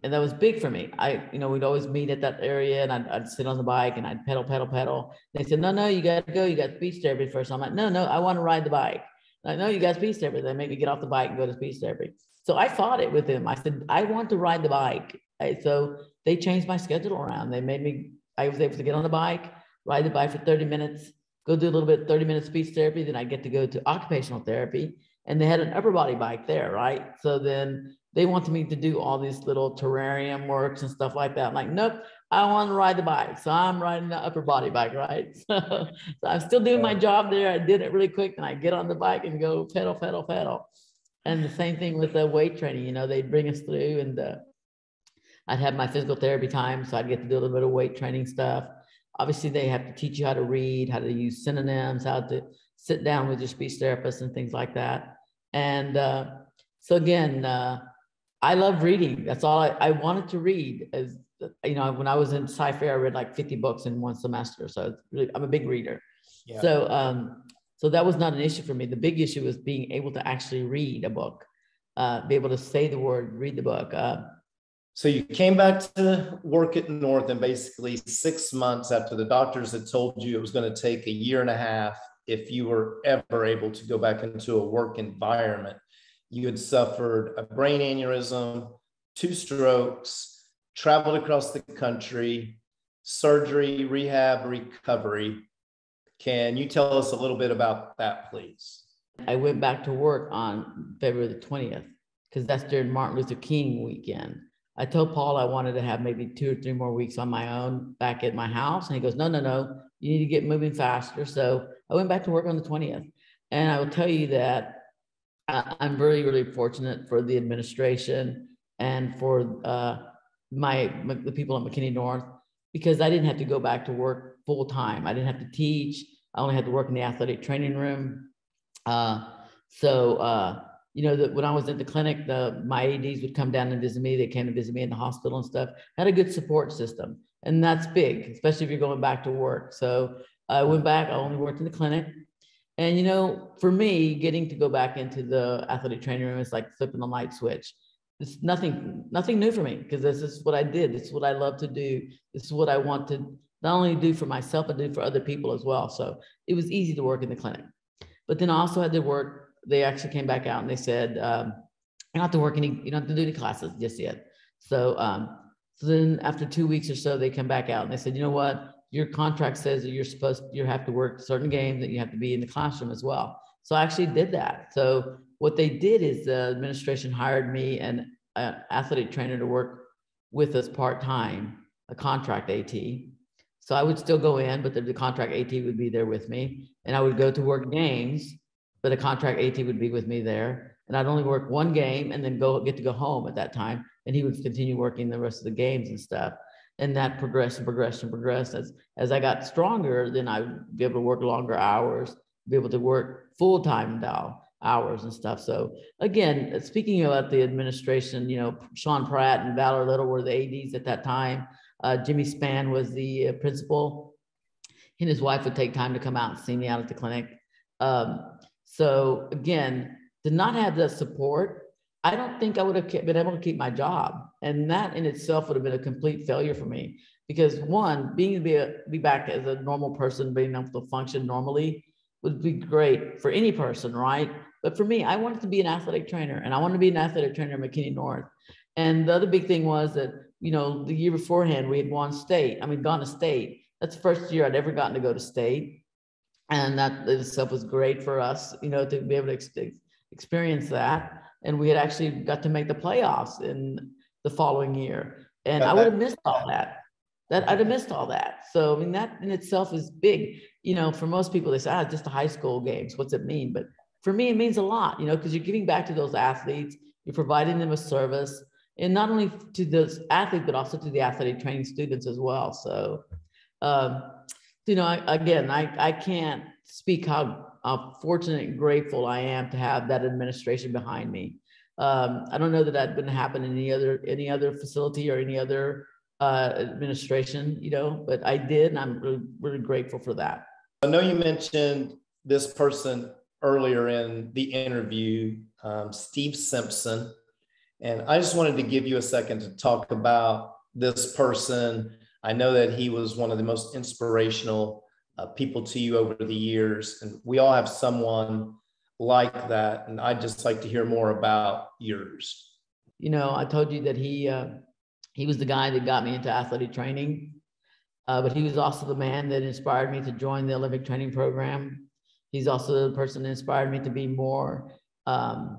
Speaker 2: And that was big for me. We'd always meet at that area, and I'd sit on the bike and I'd pedal. They said, no, you got to go. You got speech therapy first. I'm like, no, I want to ride the bike. I know you got speech therapy. They made me get off the bike and go to speech therapy. So I fought it with them. I said, I want to ride the bike. So they changed my schedule around. I was able to get on the bike, ride the bike for 30 minutes, go do a little bit 30-minute speech therapy. Then I get to go to occupational therapy, and they had an upper body bike there, right? So then they wanted me to do all these little terrarium works and stuff like that. I'm like, nope, I want to ride the bike. So I'm riding the upper body bike, right? So I'm still doing my job there. I did it really quick, and I get on the bike and go pedal. And the same thing with the weight training, they'd bring us through, and I'd have my physical therapy time. So I'd get to do a little bit of weight training stuff. Obviously, they have to teach you how to read, how to use synonyms, how to sit down with your speech therapist and things like that. And so again, I love reading. That's all I wanted to read. As when I was in sci-fi, I read like 50 books in one semester. So I'm a big reader. Yeah. So that was not an issue for me. The big issue was being able to actually read a book, be able to say the word, read the book.
Speaker 1: So you came back to work at North, and basically 6 months after the doctors had told you it was going to take 1.5 years if you were ever able to go back into a work environment. You had suffered a brain aneurysm, 2 strokes, traveled across the country, surgery, rehab, recovery. Can you tell us a little bit about that, please?
Speaker 2: I went back to work on February the 20th because that's during Martin Luther King weekend. I told Paul I wanted to have maybe 2 or 3 more weeks on my own back at my house. And he goes, no, you need to get moving faster. So I went back to work on the 20th. And I will tell you that I'm really, really fortunate for the administration and for the people at McKinney North, because I didn't have to go back to work full time. I didn't have to teach. I only had to work in the athletic training room. When I was at the clinic, my ADs would come down and visit me. They came to visit me in the hospital and stuff. I had a good support system. And that's big, especially if you're going back to work. So I went back, I only worked in the clinic. And, for me, getting to go back into the athletic training room is like flipping the light switch. it's nothing new for me, because this is what I did. This is what I love to do. This is what I want to not only do for myself, but do for other people as well. So it was easy to work in the clinic. But then I also had to work. They actually came back out and they said, you don't have to work any, you don't have to do any classes just yet. So, so then after 2 weeks or so, they come back out and they said, you know what? Your contract says that you have to work certain games, that you have to be in the classroom as well. So I actually did that. So what they did is the administration hired me and an athletic trainer to work with us part-time, a contract AT. So I would still go in, but the contract AT would be there with me, and I would go to work games, but a contract AT would be with me there. And I'd only work one game and then get to go home at that time. And he would continue working the rest of the games and stuff. And that progressed. As I got stronger, then I would be able to work longer hours, be able to work full-time now hours and stuff. So again, speaking about the administration, you know, Sean Pratt and Valor Little were the ADs at that time. Jimmy Spann was the principal. He and his wife would take time to come out and see me out at the clinic. So again, to not have that support, I don't think I would have been able to keep my job. And that in itself would have been a complete failure for me. Because one, be back as a normal person, being able to function normally would be great for any person, right? But for me, I wanted to be an athletic trainer, and I wanted to be an athletic trainer at McKinney North. And the other big thing was that, you know, the year beforehand, we had gone to state. That's the first year I'd ever gotten to go to state. And that itself was great for us, you know, to be able to experience that. And we had actually got to make the playoffs in the following year. And I would have missed all that. I'd have missed all that. So, I mean, that in itself is big. You know, for most people, they say, it's just a high school games. What's it mean? But for me, it means a lot, you know, because you're giving back to those athletes. You're providing them a service, and not only to those athletes, but also to the athletic training students as well. So, you know, I can't speak how fortunate and grateful I am to have that administration behind me. I don't know that that wouldn't happen in any other facility or any other administration, you know, but I did, and I'm really, really grateful for that.
Speaker 1: I know you mentioned this person earlier in the interview, Steve Simpson, and I just wanted to give you a second to talk about this person. I know that he was one of the most inspirational people to you over the years, and we all have someone like that, and I'd just like to hear more about yours.
Speaker 2: You know, I told you that he was the guy that got me into athletic training, but he was also the man that inspired me to join the Olympic training program. He's also the person that inspired me to be more of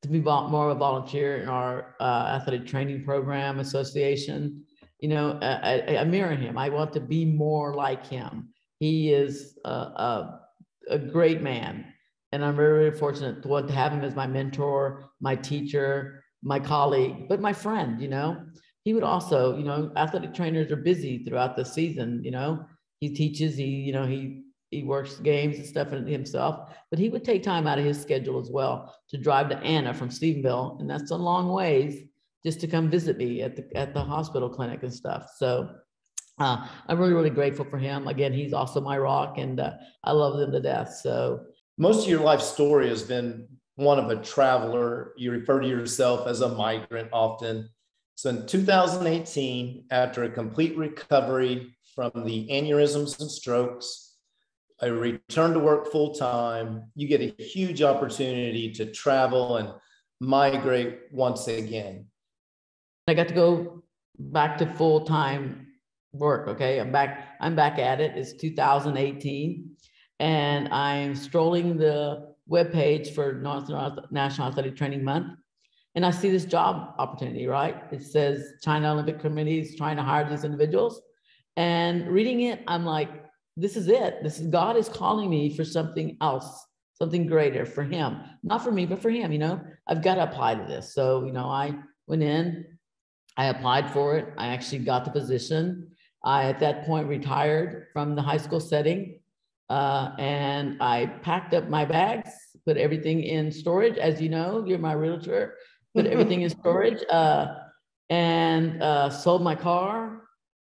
Speaker 2: a volunteer in our athletic training program association. You know, I mirror him. I want to be more like him. He is a great man, and I'm very, very fortunate to have him as my mentor, my teacher, my colleague, but my friend. You know, he would also, you know, athletic trainers are busy throughout the season. You know, he teaches, he works games and stuff himself, but he would take time out of his schedule as well to drive to Anna from Stephenville, and that's a long ways, just to come visit me at the hospital clinic and stuff. So I'm really, really grateful for him. Again, he's also my rock, and I love him to death. So
Speaker 1: most of your life story has been one of a traveler. You refer to yourself as a migrant often. So in 2018, after a complete recovery from the aneurysms and strokes, a return to work full time, you get a huge opportunity to travel and migrate once again.
Speaker 2: I got to go back to full-time work. Okay. I'm back at it. It's 2018. And I'm strolling the webpage for National Athletic Training Month. And I see this job opportunity, right? It says China Olympic Committee is trying to hire these individuals. And reading it, I'm like, this is it. God is calling me for something else, something greater for him, not for me, but for him. You know, I've got to apply to this. So, you know, I went in, I applied for it. I actually got the position. I, at that point, retired from the high school setting, and I packed up my bags, put everything in storage. As you know, you're my realtor, put everything in storage, and sold my car,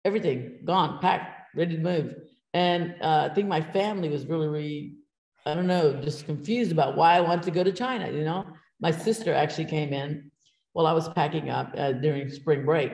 Speaker 2: everything gone, packed, ready to move. And I think my family was really, really, I don't know, just confused about why I wanted to go to China. You know, my sister actually came in while I was packing up during spring break.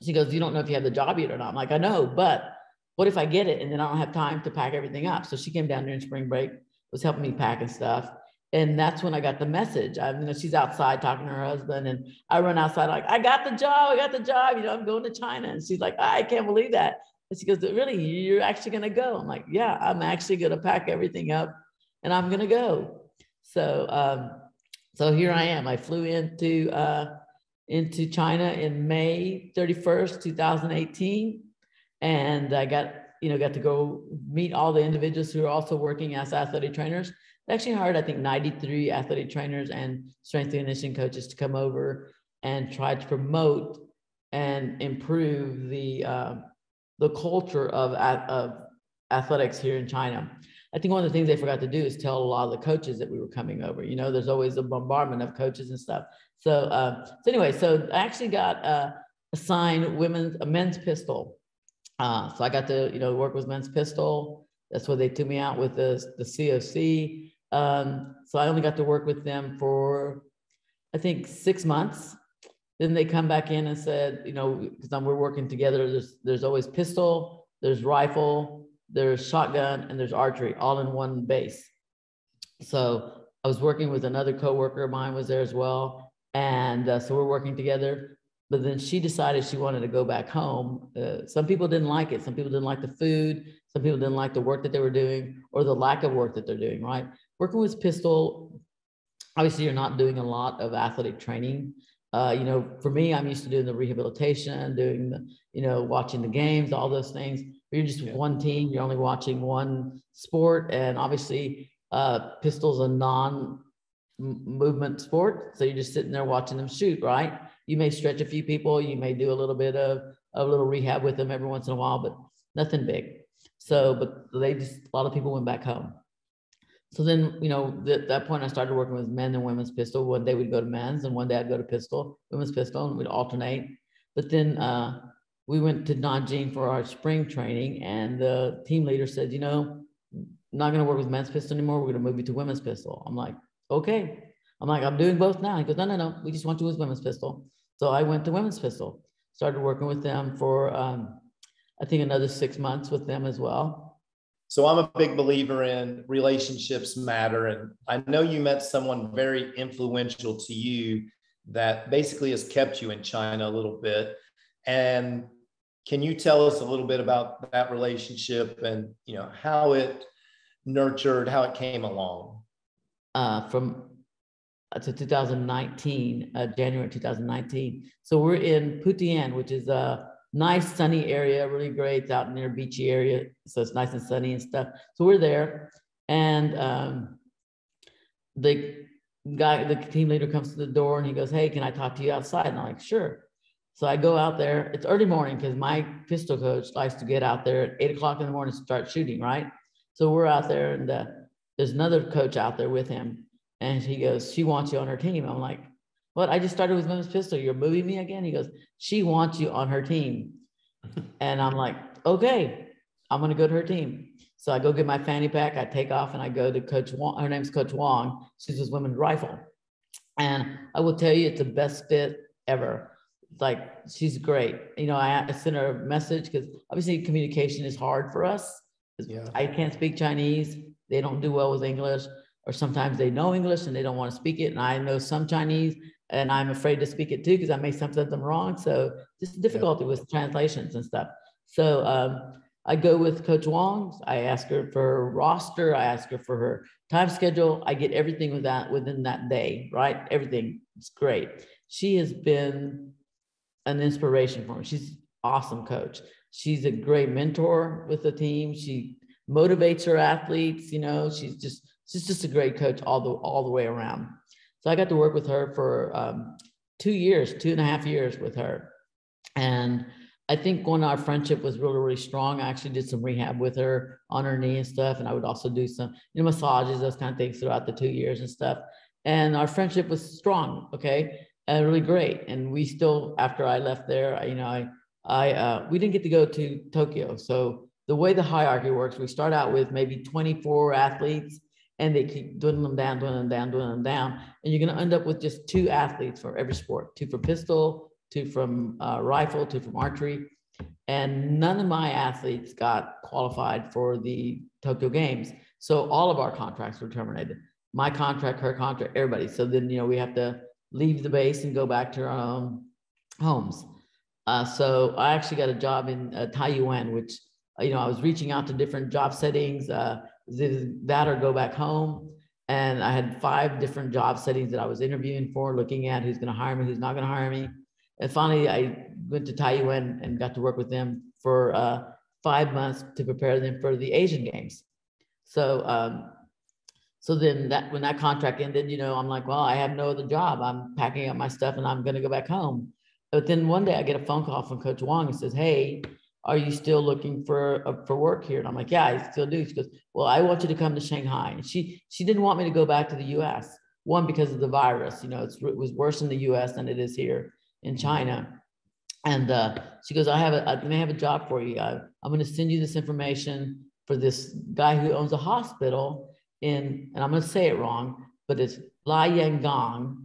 Speaker 2: She goes, you don't know if you have the job yet or not. I'm like, I know, but what if I get it and then I don't have time to pack everything up? So she came down during spring break, was helping me pack and stuff. And that's when I got the message. She's outside talking to her husband, and I run outside like, I got the job, I'm going to China. And she's like, I can't believe that. And she goes, really, you're actually going to go? I'm like, yeah, I'm actually going to pack everything up and I'm going to go. So, so here I am. I flew into China in May 31st, 2018. And I got to go meet all the individuals who are also working as athletic trainers. They actually hired, I think, 93 athletic trainers and strength and conditioning coaches to come over and try to promote and improve the culture of athletics here in China. I think one of the things they forgot to do is tell a lot of the coaches that we were coming over. There's always a bombardment of coaches and stuff. So I actually got assigned a men's pistol. So I got to, work with men's pistol. That's where they took me out with the COC. So I only got to work with them for, I think, 6 months. Then they come back in and said, because we're working together, there's always pistol, there's rifle, there's shotgun, and there's archery, all in one base. So I was working with another coworker of mine was there as well. And so we're working together. But then she decided she wanted to go back home. Some people didn't like it. Some people didn't like the food. Some people didn't like the work that they were doing or the lack of work that they're doing, right? Working with pistol, obviously you're not doing a lot of athletic training. For me, I'm used to doing the rehabilitation, doing the, watching the games, all those things. But you're just one team. You're only watching one sport. And obviously pistol's a non-movement sport. So you're just sitting there watching them shoot, right? You may stretch a few people, you may do a little bit of a little rehab with them every once in a while, but nothing big. So, but a lot of people went back home. So then, at that point I started working with men and women's pistol. One day we'd go to men's and one day I'd go to women's pistol, and we'd alternate. But then we went to Nanjing for our spring training, and the team leader said, I'm not going to work with men's pistol anymore. We're going to move you to women's pistol. I'm like, okay. I'm like, I'm doing both now. He goes, no, we just want you with women's pistol. So I went to women's pistol, started working with them for, I think, another 6 months with them as well.
Speaker 1: So I'm a big believer in relationships matter. And I know you met someone very influential to you that basically has kept you in China a little bit. And can you tell us a little bit about that relationship and, how it nurtured, how it came along?
Speaker 2: To 2019, January 2019. So we're in Putian, which is a nice sunny area, really great. It's out near beachy area. So it's nice and sunny and stuff. So we're there, and the team leader comes to the door and he goes, hey, can I talk to you outside? And I'm like, sure. So I go out there. It's early morning because my pistol coach likes to get out there at 8 o'clock in the morning to start shooting, right? So we're out there, and there's another coach out there with him. And he goes, she wants you on her team. I'm like, what? I just started with women's pistol. You're moving me again? He goes, she wants you on her team. And I'm like, okay, I'm going to go to her team. So I go get my fanny pack. I take off and I go to Coach Wong. Her name's Coach Wong. She's with women's rifle. And I will tell you, it's the best fit ever. Like, she's great. I sent her a message because obviously communication is hard for us. Yeah. I can't speak Chinese. They don't do well with English. Or sometimes they know English and they don't want to speak it. And I know some Chinese and I'm afraid to speak it too because I may say something wrong. So just difficulty with translations and stuff. So I go with Coach Wong. I ask her for her roster. I ask her for her time schedule. I get everything within that day, right? Everything. It's great. She has been an inspiration for me. She's an awesome coach. She's a great mentor with the team. She motivates her athletes. She's just a great coach all the way around. So I got to work with her for 2.5 years with her. And I think when our friendship was really, really strong, I actually did some rehab with her on her knee and stuff. And I would also do some massages, those kind of things throughout the 2 years and stuff. And our friendship was strong, okay, and really great. And we still, after I left there, we didn't get to go to Tokyo. So the way the hierarchy works, we start out with maybe 24 athletes. and they keep dwindling down, dwindling down, dwindling down. And you're going to end up with just 2 athletes for every sport, 2 for pistol, 2 from rifle, 2 from archery. And none of my athletes got qualified for the Tokyo Games. So all of our contracts were terminated. My contract, her contract, everybody. So then, we have to leave the base and go back to our own homes. So I actually got a job in Taiyuan, which, I was reaching out to different job settings, that or go back home. And I had 5 different job settings that I was interviewing for, looking at who's going to hire me, who's not going to hire me. And finally, I went to Taiyuan and got to work with them for 5 months to prepare them for the Asian Games. So, so then when that contract ended, I'm like, well, I have no other job. I'm packing up my stuff and I'm going to go back home. But then one day I get a phone call from Coach Wong and says, hey, are you still looking for work here? And I'm like, yeah, I still do. She goes, well, I want you to come to Shanghai. And she didn't want me to go back to the US. One, because of the virus, it was worse in the US than it is here in China. And she goes, I may have a job for you. I'm going to send you this information for this guy who owns a hospital and I'm going to say it wrong, but it's Liangang,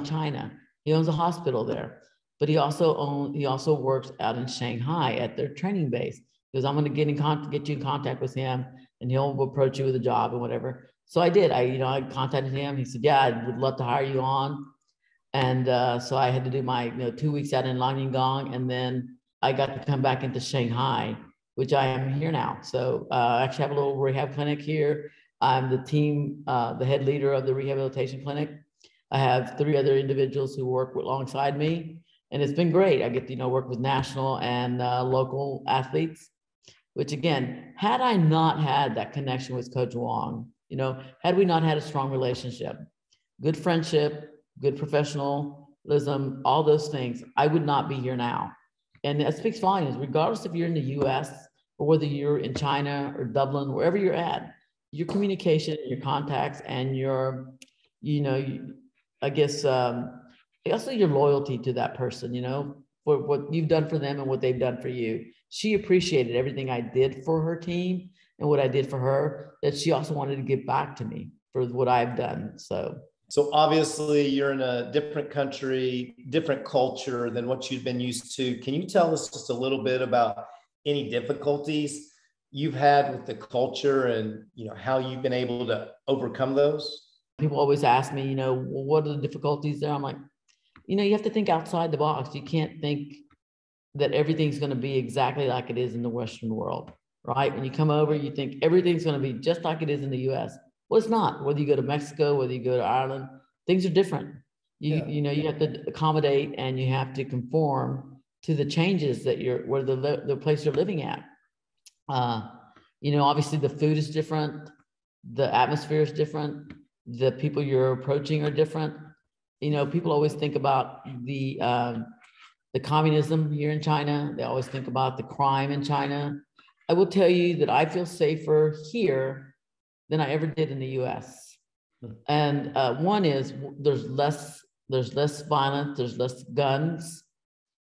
Speaker 2: China. He owns a hospital there, but he also works out in Shanghai at their training base. Because I'm going to get you in contact with him, and he'll approach you with a job and whatever. So I did. I contacted him. He said, yeah, I would love to hire you on. And so I had to do my 2 weeks out in Liangang, and then I got to come back into Shanghai, which I am here now. So I actually have a little rehab clinic here. I'm the head leader of the rehabilitation clinic. I have 3 other individuals who work alongside me, and it's been great. I get to work with national and local athletes, which again, had I not had that connection with Coach Wong, had we not had a strong relationship, good friendship, good professionalism, all those things, I would not be here now. And that speaks volumes, regardless if you're in the US or whether you're in China or Dublin, wherever you're at, your communication, your contacts, and your, I guess, also your loyalty to that person, for what you've done for them and what they've done for you. She appreciated everything I did for her team and what I did for her, that she also wanted to give back to me for what I've done.
Speaker 1: So obviously you're in a different country, different culture than what you've been used to. Can you tell us just a little bit about any difficulties you've had with the culture and, how you've been able to overcome those?
Speaker 2: People always ask me, well, what are the difficulties there? I'm like, you have to think outside the box. You can't think that everything's going to be exactly like it is in the Western world, right? When you come over, you think everything's going to be just like it is in the US. Well, it's not. Whether you go to Mexico, whether you go to Ireland, things are different. You have to accommodate and you have to conform to the changes that where the place you're living at. Obviously the food is different. The atmosphere is different. The people you're approaching are different. People always think about the communism here in China. They always think about the crime in China. I will tell you that I feel safer here than I ever did in the US. And one is there's less violence, there's less guns,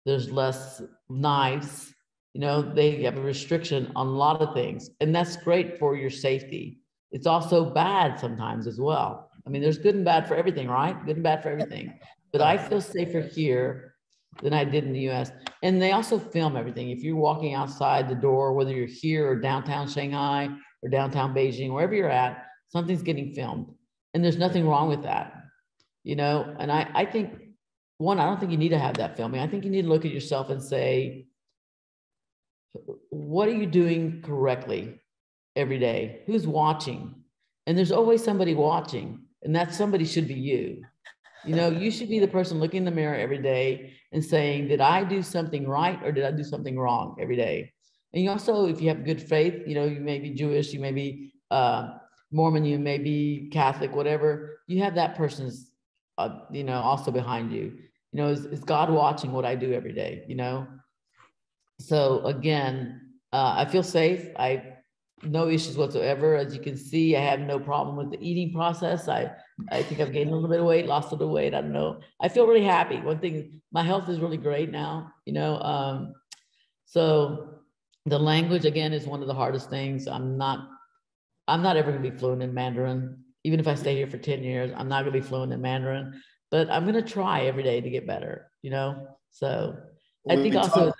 Speaker 2: there's less knives. They have a restriction on a lot of things, and that's great for your safety. It's also bad sometimes as well. I mean, there's good and bad for everything, right? Good and bad for everything. But I feel safer here than I did in the US. And they also film everything. If you're walking outside the door, whether you're here or downtown Shanghai or downtown Beijing, wherever you're at, something's getting filmed. And there's nothing wrong with that. And I think, one, I don't think you need to have that filming. I think you need to look at yourself and say, what are you doing correctly every day? Who's watching? And there's always somebody watching, and that somebody should be you. You should be the person looking in the mirror every day and saying, did I do something right or did I do something wrong every day? And you also, if you have good faith, you may be Jewish, you may be Mormon, you may be Catholic, whatever, you have that person's, also behind you. Is God watching what I do every day, So again, I feel safe. No issues whatsoever. As you can see, I have no problem with the eating process. I think I've gained a little bit of weight, lost a little weight. I don't know. I feel really happy. One thing, my health is really great now, so the language again is one of the hardest things. I'm not I'm not ever going to be fluent in Mandarin. Even if I stay here for 10 years, I'm not going to be fluent in Mandarin, but I'm going to try every day to get better, you know? So I think also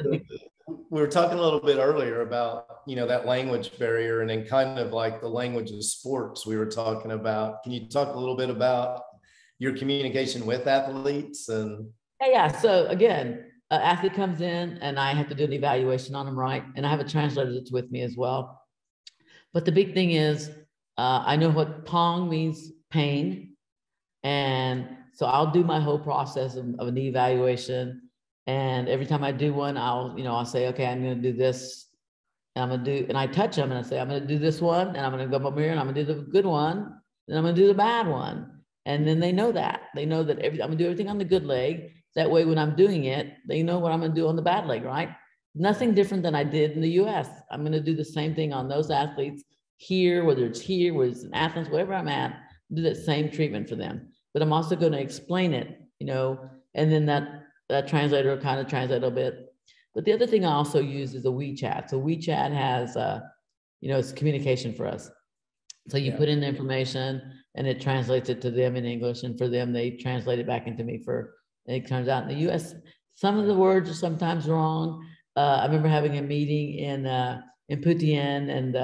Speaker 1: we were talking a little bit earlier about, you know, that language barrier, and then kind of like the language of sports we were talking about. Can you talk a little bit about your communication with athletes? And
Speaker 2: yeah. So again, an athlete comes in and I have to do an evaluation on them, right? And I have a translator that's with me as well. But the big thing is, I know what pong means, pain. And so I'll do my whole process of an evaluation. And every time I do one, I'll say, okay, I'm going to do this. And I touch them and I say, I'm going to do this one. And I'm going to go over here and I'm going to do the good one. And I'm going to do the bad one. And then they know that. They know that I'm going to do everything on the good leg. That way, when I'm doing it, they know what I'm going to do on the bad leg, right? Nothing different than I did in the US. I'm going to do the same thing on those athletes here, whether it's in Athens, wherever I'm at, do that same treatment for them. But I'm also going to explain it, you know, and then that translator will kind of translate a little bit. But the other thing I also use is a WeChat. So WeChat has, it's communication for us. So you put in the information and it translates it to them in English, and for them, they translate it back into me and it turns out in the US, some of the words are sometimes wrong. I remember having a meeting in Putian, and,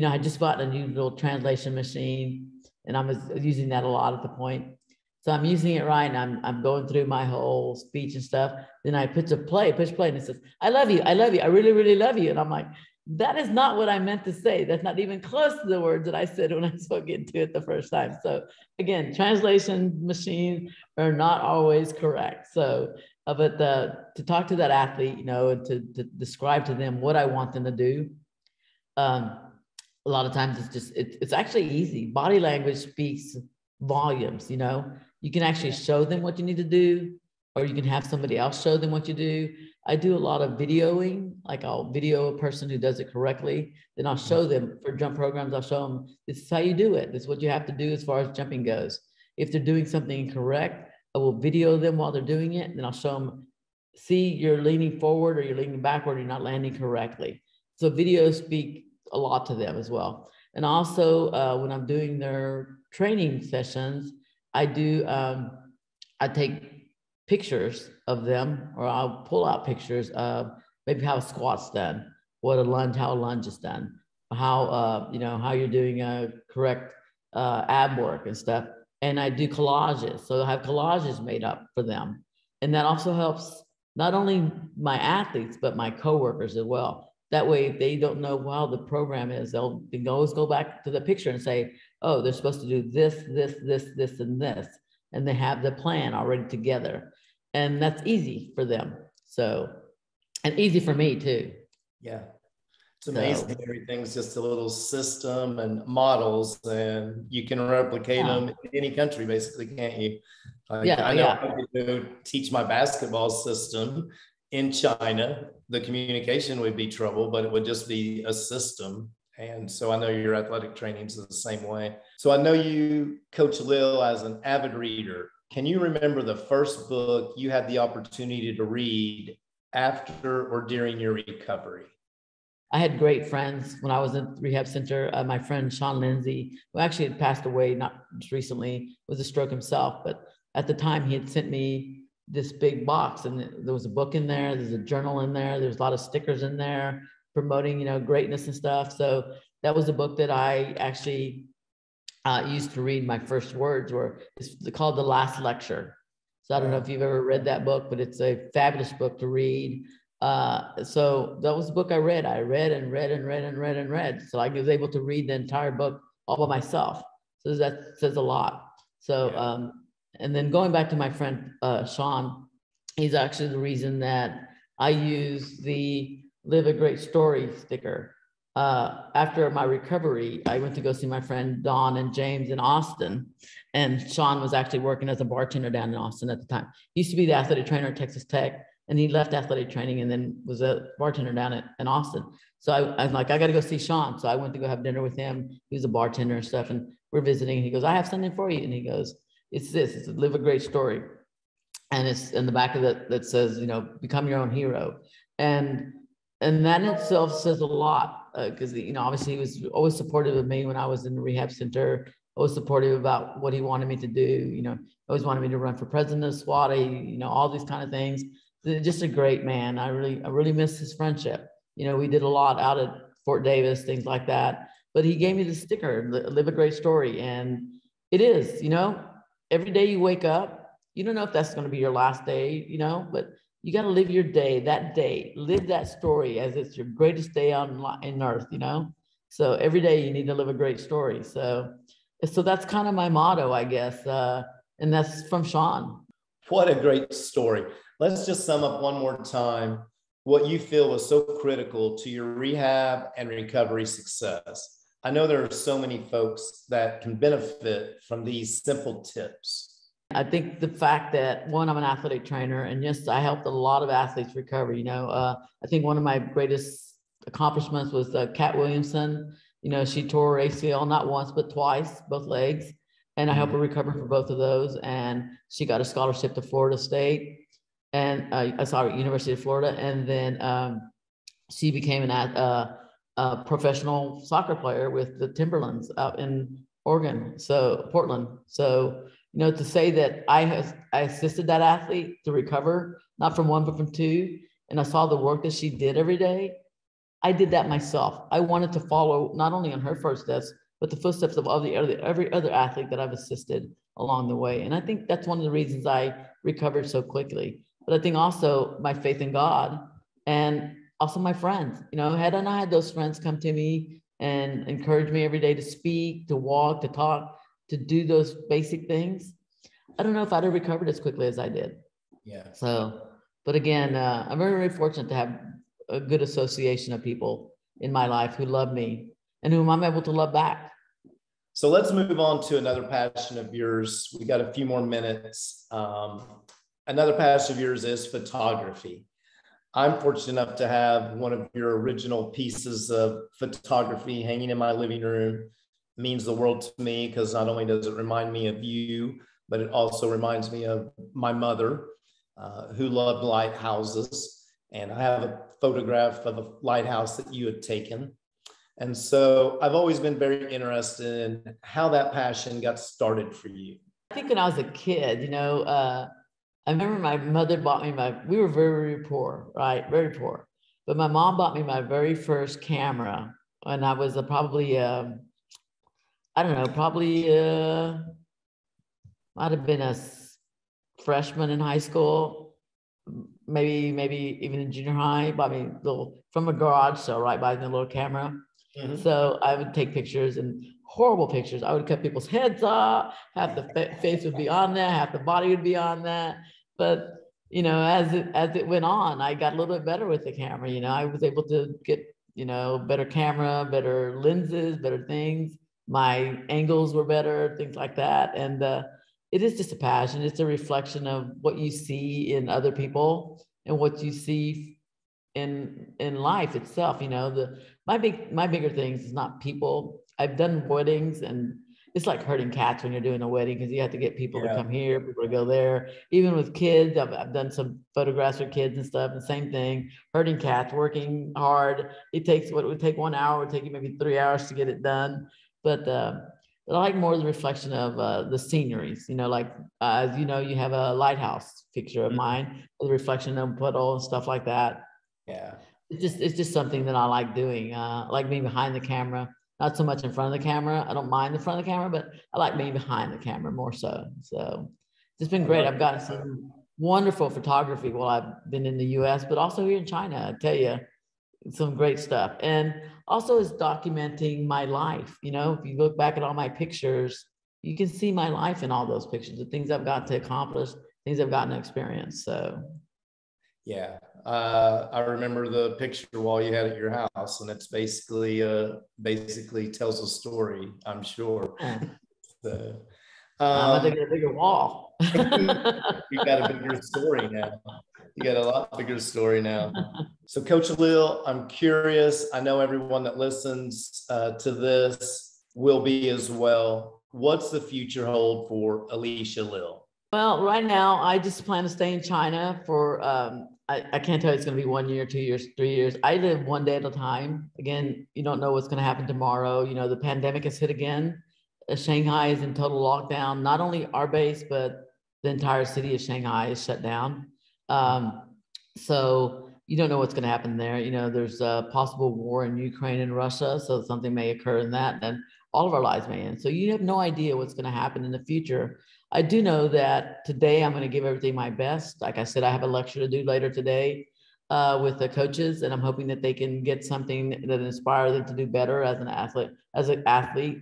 Speaker 2: I just bought a new little translation machine, and I was using that a lot at the point. So I'm using it right, and I'm going through my whole speech and stuff. Then I push play, and it says, I love you, I really, really love you. And I'm like, that is not what I meant to say. That's not even close to the words that I said when I spoke into it the first time. So again, translation machines are not always correct. So, but to talk to that athlete, and to describe to them what I want them to do, a lot of times it's actually easy. Body language speaks volumes. You can actually show them what you need to do, or you can have somebody else show them what you do. I do a lot of videoing, like I'll video a person who does it correctly. Then I'll show them for jump programs. I'll show them, this is how you do it. This is what you have to do as far as jumping goes. If they're doing something incorrect, I will video them while they're doing it. And then I'll show them, see, you're leaning forward or you're leaning backward, you're not landing correctly. So videos speak a lot to them as well. And also when I'm doing their training sessions, I take pictures of them, or I'll pull out pictures of maybe how a squat's done, how a lunge is done, how you're doing a correct ab work and stuff. And I do collages. So I have collages made up for them. And that also helps not only my athletes, but my coworkers as well. That way, if they don't know how the program is, they can always go back to the picture and say, oh, they're supposed to do this, and this. And they have the plan already together. And that's easy for them. So, and easy for me too.
Speaker 1: Yeah. It's amazing. Everything's just a little system and models, and you can replicate them in any country, basically, can't you? I know I could teach my basketball system in China. The communication would be trouble, but it would just be a system. And so I know your athletic training is the same way. So I know you coach Lille as an avid reader. Can you remember the first book you had the opportunity to read after or during your recovery?
Speaker 2: I had great friends when I was in the rehab center. My friend Sean Lindsay, who actually had passed away not just recently, was a stroke himself. But at the time, he had sent me this big box, and there was a book in there. There's a journal in there. There's a lot of stickers in there promoting, greatness and stuff. So that was a book that I actually used to read. My first words it's called The Last Lecture. So I don't know if you've ever read that book, but it's a fabulous book to read. So that was the book I read. I read and read and read and read and read. So I was able to read the entire book all by myself. So that says a lot. So, and then going back to my friend, Sean, he's actually the reason that I use the Live a Great Story sticker. After my recovery, I went to go see my friend Dawn and James in Austin, and Sean was actually working as a bartender down in Austin at the time. He used to be the athletic trainer at Texas Tech, and he left athletic training and then was a bartender down in Austin. So I'm like, I got to go see Sean. So I went to go have dinner with him. He was a bartender and stuff, and we're visiting. And he goes, I have something for you. And he goes, it's a Live a Great Story. And it's in the back of it that says, become your own hero. And And that in itself says a lot, because, obviously he was always supportive of me when I was in the rehab center, always supportive about what he wanted me to do, always wanted me to run for president of SWAT, all these kind of things. Just a great man. I really miss his friendship. We did a lot out at Fort Davis, things like that, but he gave me the sticker, live a great story. And it is, every day you wake up, you don't know if that's going to be your last day, but you got to live your day, that day, live that story as it's your greatest day in earth, So every day you need to live a great story. So that's kind of my motto, I guess. And that's from Sean.
Speaker 1: What a great story. Let's just sum up one more time what you feel was so critical to your rehab and recovery success. I know there are so many folks that can benefit from these simple tips.
Speaker 2: I think the fact that, one, I'm an athletic trainer, and yes, I helped a lot of athletes recover. I think one of my greatest accomplishments was Kat Williamson. She tore her ACL not once, but twice, both legs. And I helped her recover for both of those. And she got a scholarship to Florida State and University of Florida. And then she became a professional soccer player with the Timberlands out in Portland. So, to say that I assisted that athlete to recover, not from one, but from two, and I saw the work that she did every day, I did that myself. I wanted to follow not only on her footsteps, but the footsteps of every other athlete that I've assisted along the way. And I think that's one of the reasons I recovered so quickly. But I think also my faith in God and also my friends, had I not had those friends come to me and encourage me every day to speak, to walk, to talk, to do those basic things, I don't know if I'd have recovered as quickly as I did.
Speaker 1: Yeah.
Speaker 2: So, but again, I'm very, very fortunate to have a good association of people in my life who love me and whom I'm able to love back.
Speaker 1: So let's move on to another passion of yours. We got a few more minutes. Another passion of yours is photography. I'm fortunate enough to have one of your original pieces of photography hanging in my living room. It means the world to me because not only does it remind me of you, but it also reminds me of my mother, who loved lighthouses. And I have a photograph of a lighthouse that you had taken. And so I've always been very interested in how that passion got started for you.
Speaker 2: I think when I was a kid, I remember my mother bought me we were very, very poor, right? Very poor. But my mom bought me my very first camera when I was probably, might have been a freshman in high school, maybe even in junior high. Bought me from a garage sale, right, by the little camera. Mm-hmm. So I would take pictures, and horrible pictures. I would cut people's heads off. Half the face would be on there, half the body would be on that. But as it went on, I got a little bit better with the camera. I was able to get better camera, better lenses, better things. My angles were better, things like that. And it is just a passion. It's a reflection of what you see in other people and what you see in life itself. My bigger things is not people. I've done weddings, and it's like herding cats when you're doing a wedding because you have to get people to come here, people to go there. Even with kids, I've done some photographs with kids and stuff. The same thing, herding cats, working hard. What would take 1 hour, would take you maybe 3 hours to get it done. But I like more the reflection of the sceneries. As you have a lighthouse picture of mine, the reflection of puddle and stuff like that.
Speaker 1: Yeah,
Speaker 2: it's just something that I like doing. I like being behind the camera. Not so much in front of the camera. I don't mind the front of the camera, but I like being behind the camera more so. So it's been great. I've gotten some wonderful photography while I've been in the US, but also here in China. I tell you, some great stuff. And also is documenting my life. If you look back at all my pictures, you can see my life in all those pictures, the things I've got to accomplish, things I've gotten to experience. So
Speaker 1: yeah, I remember the picture wall you had at your house, and it's basically tells a story, I'm sure.
Speaker 2: Yeah.
Speaker 1: So,
Speaker 2: I'm going to get a bigger wall.
Speaker 1: You got a bigger story now. You got a lot bigger story now. So Coach Leal, I'm curious. I know everyone that listens to this will be as well. What's the future hold for Elicia Leal?
Speaker 2: Well, right now, I just plan to stay in China for I can't tell you it's going to be 1 year, 2 years, 3 years. I live one day at a time. Again, you don't know what's going to happen tomorrow. You know, the pandemic has hit again. Shanghai is in total lockdown. Not only our base, but the entire city of Shanghai is shut down. So you don't know what's going to happen there. You know, there's a possible war in Ukraine and Russia. So something may occur in that, and all of our lives may end. So you have no idea what's going to happen in the future. I do know that today I'm going to give everything my best. Like I said, I have a lecture to do later today with the coaches, and I'm hoping that they can get something that inspires them to do better as an athlete,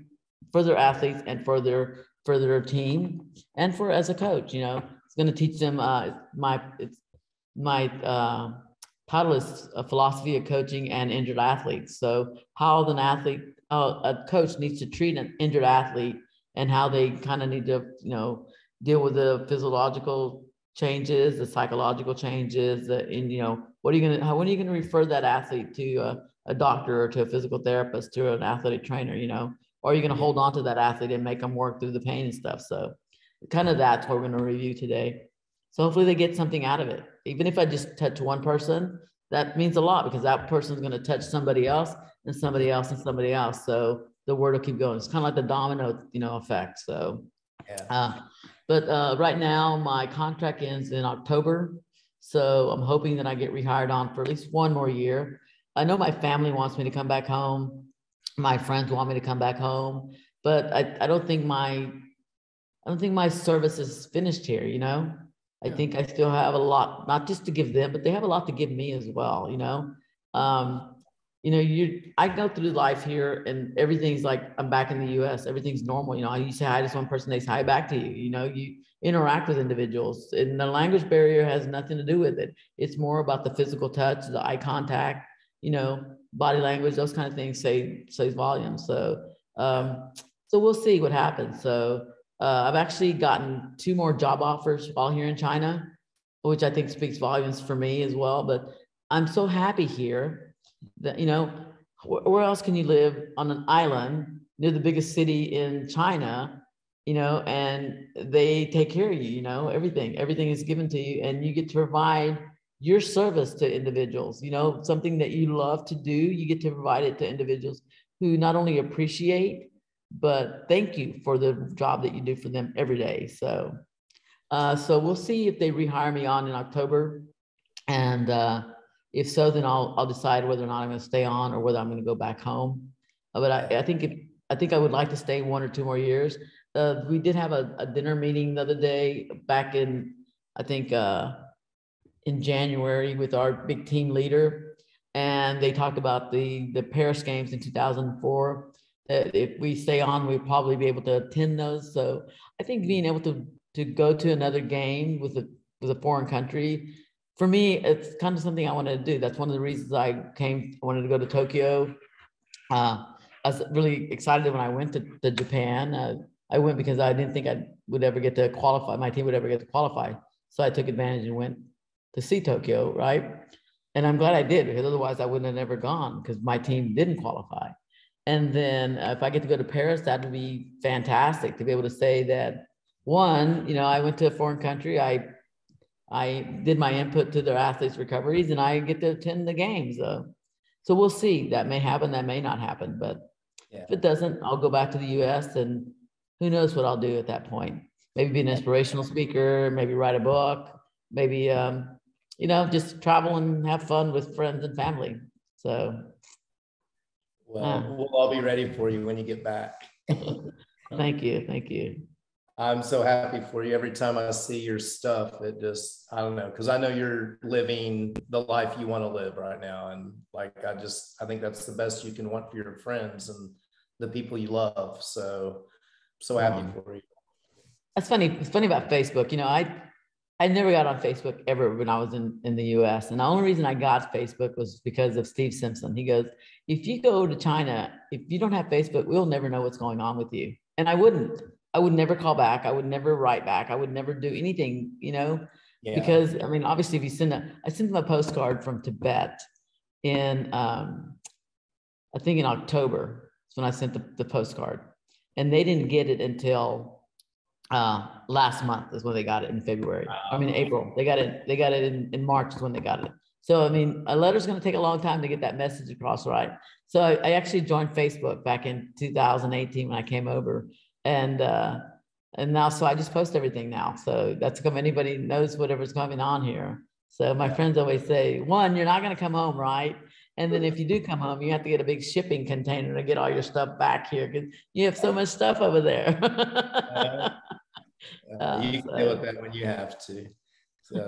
Speaker 2: for their athletes and for their team, and for as a coach. You know, it's going to teach them. My title is a philosophy of coaching and injured athletes. So how a coach needs to treat an injured athlete, and how they kind of need to, you know, deal with the physiological changes, the psychological changes, and, you know, when are you going to refer that athlete to a doctor or to a physical therapist, to an athletic trainer, you know, or are you going to hold on to that athlete and make them work through the pain and stuff? So kind of that's what we're going to review today. So hopefully they get something out of it. Even if I just touch one person, that means a lot, because that person is going to touch somebody else and somebody else and somebody else. So the word will keep going. It's kind of like the domino, you know, effect. So, but right now my contract ends in October. So I'm hoping that I get rehired on for at least one more year. I know my family wants me to come back home. My friends want me to come back home, but I don't think my service is finished here. You know, I think I still have a lot, not just to give them, but they have a lot to give me as well. You know, I go through life here and everything's like, I'm back in the US, everything's normal. You know, you say hi to one person, they say hi back to you. You know, you interact with individuals, and the language barrier has nothing to do with it. It's more about the physical touch, the eye contact, you know, body language, those kind of things says volumes. So, so we'll see what happens. So I've actually gotten 2 more job offers while here in China, which I think speaks volumes for me as well. But I'm so happy here that, you know, where else can you live on an island near the biggest city in China, you know, and they take care of you, you know, everything is given to you, and you get to provide your service to individuals, you know, something that you love to do, you get to provide it to individuals who not only appreciate, but thank you for the job that you do for them every day. So, so we'll see if they rehire me on in October. And if so, then I'll decide whether or not I'm going to stay on or whether I'm going to go back home. But I think I would like to stay 1 or 2 more years. We did have a dinner meeting the other day back in, I think, in January with our big team leader. And they talked about the Paris Games in 2004. If we stay on, we'll probably be able to attend those. So I think being able to go to another game with a foreign country, for me, it's kind of something I wanted to do. That's one of the reasons I wanted to go to Tokyo. I was really excited when I went to Japan. I went because I didn't think I would ever get to qualify. My team would ever get to qualify. So I took advantage and went to see Tokyo, right? And I'm glad I did, because otherwise I wouldn't have never gone, because my team didn't qualify. And then if I get to go to Paris, that would be fantastic to be able to say that, one, you know, I went to a foreign country. I did my input to their athletes' recoveries, and I get to attend the games. So we'll see. That may happen, that may not happen. But if it doesn't, I'll go back to the US, and who knows what I'll do at that point. Maybe be an inspirational speaker, maybe write a book, maybe, you know, just travel and have fun with friends and family. So.
Speaker 1: Well, we'll all be ready for you when you get back.
Speaker 2: Thank you. Thank you.
Speaker 1: I'm so happy for you. Every time I see your stuff, it just, I don't know, because I know you're living the life you want to live right now. And like, I think that's the best you can want for your friends and the people you love. So happy for you.
Speaker 2: That's funny. It's funny about Facebook. You know, I never got on Facebook ever when I was in the US. And the only reason I got Facebook was because of Steve Simpson. He goes, if you go to China, if you don't have Facebook, we'll never know what's going on with you. And I would never call back. I would never write back. I would never do anything, you know, because I mean, obviously if you I sent them a postcard from Tibet in, I think in October. That's when I sent the postcard, and they didn't get it until last month is when they got it, in February. I mean, April. They got it in March is when they got it. So, I mean, a letter's going to take a long time to get that message across, right? So I actually joined Facebook back in 2018 when I came over. And now, so I just post everything now. So that's come, anybody knows whatever's going on here. So my friends always say, one, you're not going to come home, right? And then if you do come home, you have to get a big shipping container to get all your stuff back here because you have so much stuff over there.
Speaker 1: You can deal with that when you have to. So